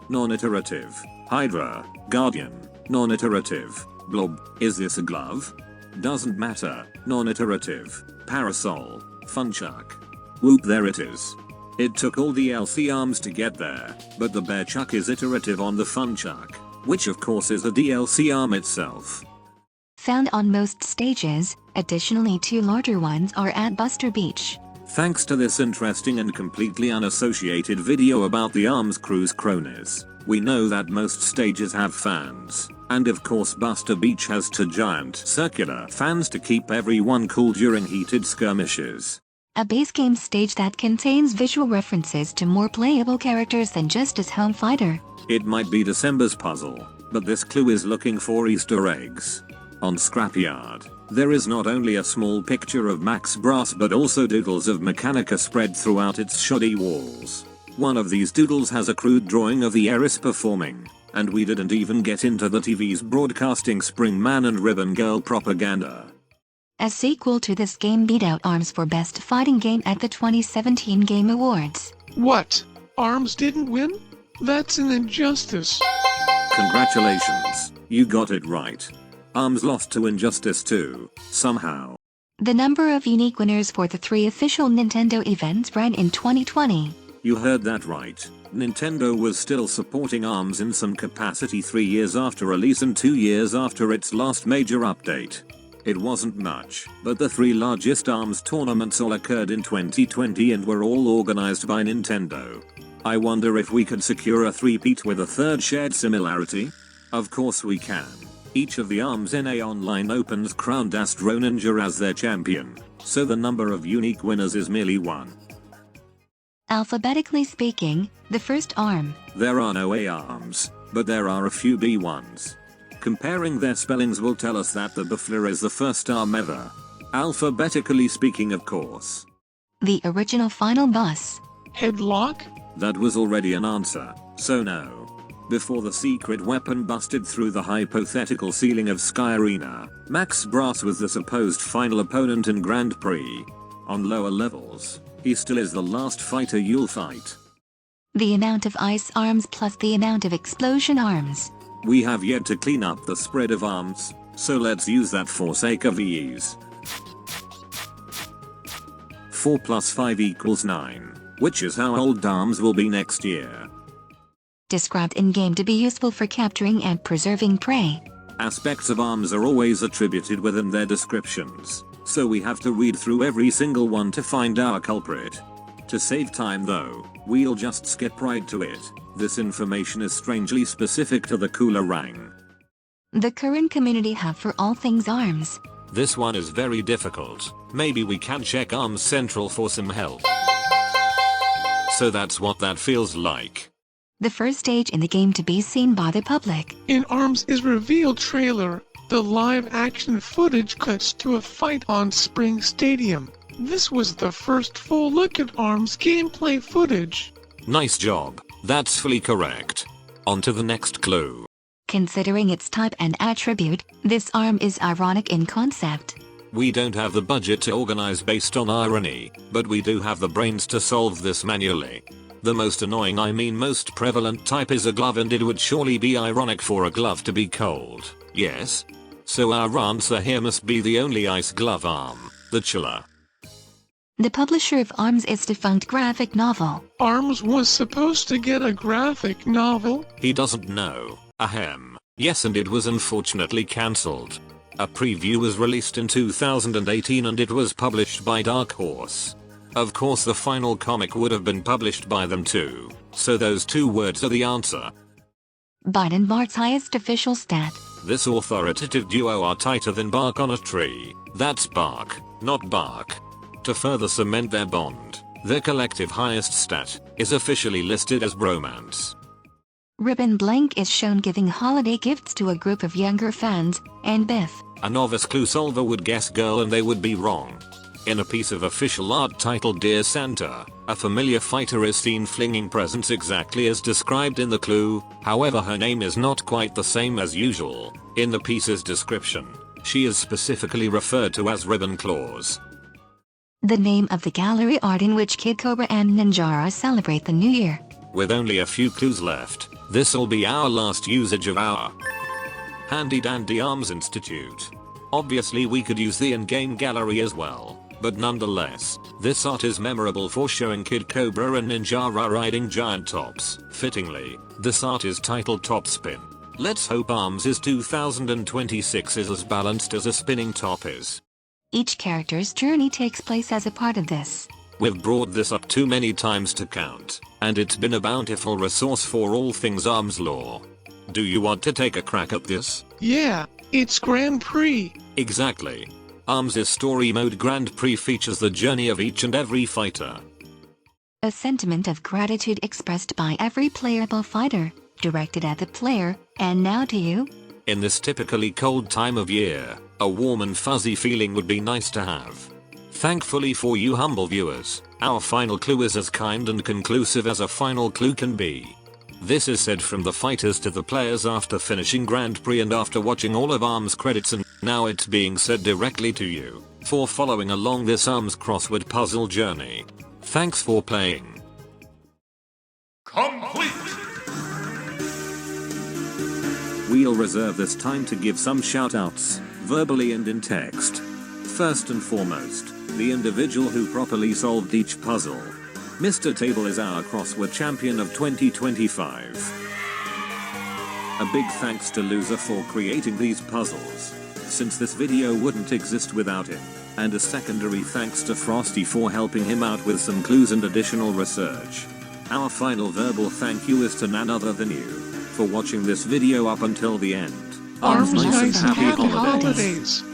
Non-iterative, Hydra, Guardian. Non-iterative, Blob. Is this a glove? Doesn't matter. Non-iterative, Parasol, Funchuck. Whoop, there it is. It took all the DLC arms to get there, but the Bear Chuck is iterative on the Funchuck, which of course is a DLC arm itself. Found on most stages, additionally 2 larger ones are at Buster Beach. Thanks to this interesting and completely unassociated video about the Arms Cruise cronies, we know that most stages have fans, and of course Buster Beach has 2 giant circular fans to keep everyone cool during heated skirmishes. A base game stage that contains visual references to more playable characters than just his home fighter. It might be December's puzzle, but this clue is looking for Easter eggs. On Scrapyard, there is not only a small picture of Max Brass but also doodles of Mechanica spread throughout its shoddy walls. One of these doodles has a crude drawing of the Eris performing, and we didn't even get into the TV's broadcasting Spring Man and Ribbon Girl propaganda. A sequel to this game beat out ARMS for Best Fighting Game at the 2017 Game Awards. What? ARMS didn't win? That's an injustice. Congratulations, you got it right. ARMS lost to Injustice 2, somehow. The number of unique winners for the 3 official Nintendo events ran in 2020. You heard that right. Nintendo was still supporting ARMS in some capacity 3 years after release and 2 years after its last major update. It wasn't much, but the 3 largest ARMS tournaments all occurred in 2020 and were all organized by Nintendo. I wonder if we could secure a three-peat with a 3rd shared similarity? Of course we can. Each of the ARMS NA Online Opens crowned Astro Ninja as their champion, so the number of unique winners is merely 1. Alphabetically speaking, the first ARM. There are no A arms, but there are a few B ones. Comparing their spellings will tell us that the Buffler is the first arm ever. Alphabetically speaking, of course. The original final boss. Headlock? That was already an answer, so no. Before the secret weapon busted through the hypothetical ceiling of Sky Arena, Max Brass was the supposed final opponent in Grand Prix. On lower levels, he still is the last fighter you'll fight. The amount of ice arms plus the amount of explosion arms. We have yet to clean up the spread of arms, so let's use that for sake of ease. 4 plus 5 equals 9, which is how old arms will be next year. Described in-game to be useful for capturing and preserving prey. Aspects of arms are always attributed within their descriptions, so we have to read through every single one to find our culprit. To save time though, we'll just skip right to it. This information is strangely specific to the cooler rang. The current community hub for all things arms. This one is very difficult. Maybe we can check Arms Central for some help. So that's what that feels like. The first stage in the game to be seen by the public. In ARMS is revealed trailer. The live action footage cuts to a fight on Spring Stadium. This was the first full look at ARMS gameplay footage. Nice job. That's fully correct. On to the next clue. Considering its type and attribute, this arm is ironic in concept. We don't have the budget to organize based on irony, but we do have the brains to solve this manually. The most annoying, most prevalent type is a glove, and it would surely be ironic for a glove to be cold, yes? So our answer here must be the only ice glove arm, the chiller. The publisher of ARMS is defunct graphic novel. ARMS was supposed to get a graphic novel. He doesn't know. Ahem. Yes, and it was unfortunately cancelled. A preview was released in 2018 and it was published by Dark Horse. Of course the final comic would have been published by them too, so those two words are the answer. Biden Bart's highest official stat. This authoritative duo are tighter than bark on a tree. That's bark, not bark. To further cement their bond, their collective highest stat is officially listed as bromance. Ribbon Blank is shown giving holiday gifts to a group of younger fans, and Biff. A novice clue solver would guess girl and they would be wrong. In a piece of official art titled Dear Santa, a familiar fighter is seen flinging presents exactly as described in the clue, however her name is not quite the same as usual. In the piece's description, she is specifically referred to as Ribbon Claws. The name of the gallery art in which Kid Cobra and Ninjara celebrate the new year. With only a few clues left, this'll be our last usage of our handy dandy Arms Institute. Obviously we could use the in-game gallery as well, but nonetheless, this art is memorable for showing Kid Cobra and Ninjara riding giant tops. Fittingly, this art is titled Top Spin. Let's hope Arms is 2026 is as balanced as a spinning top is. Each character's journey takes place as a part of this. We've brought this up too many times to count, and it's been a bountiful resource for all things Arms lore. Do you want to take a crack at this? Yeah, it's Grand Prix. Exactly. Arms' story mode Grand Prix features the journey of each and every fighter. A sentiment of gratitude expressed by every playable fighter, directed at the player, and now to you. In this typically cold time of year, a warm and fuzzy feeling would be nice to have. Thankfully for you humble viewers, our final clue is as kind and conclusive as a final clue can be. This is said from the fighters to the players after finishing Grand Prix and after watching all of Arms credits, and now it's being said directly to you, for following along this Arms crossword puzzle journey. Thanks for playing. Complete! We'll reserve this time to give some shoutouts, verbally and in text. First and foremost, the individual who properly solved each puzzle. Mr. Table is our crossword champion of 2025. A big thanks to Loser for creating these puzzles, since this video wouldn't exist without him. And a secondary thanks to Frosty for helping him out with some clues and additional research. Our final verbal thank you is to none other than you, for watching this video up until the end. Arms nice nice and and happy happy holidays. holidays.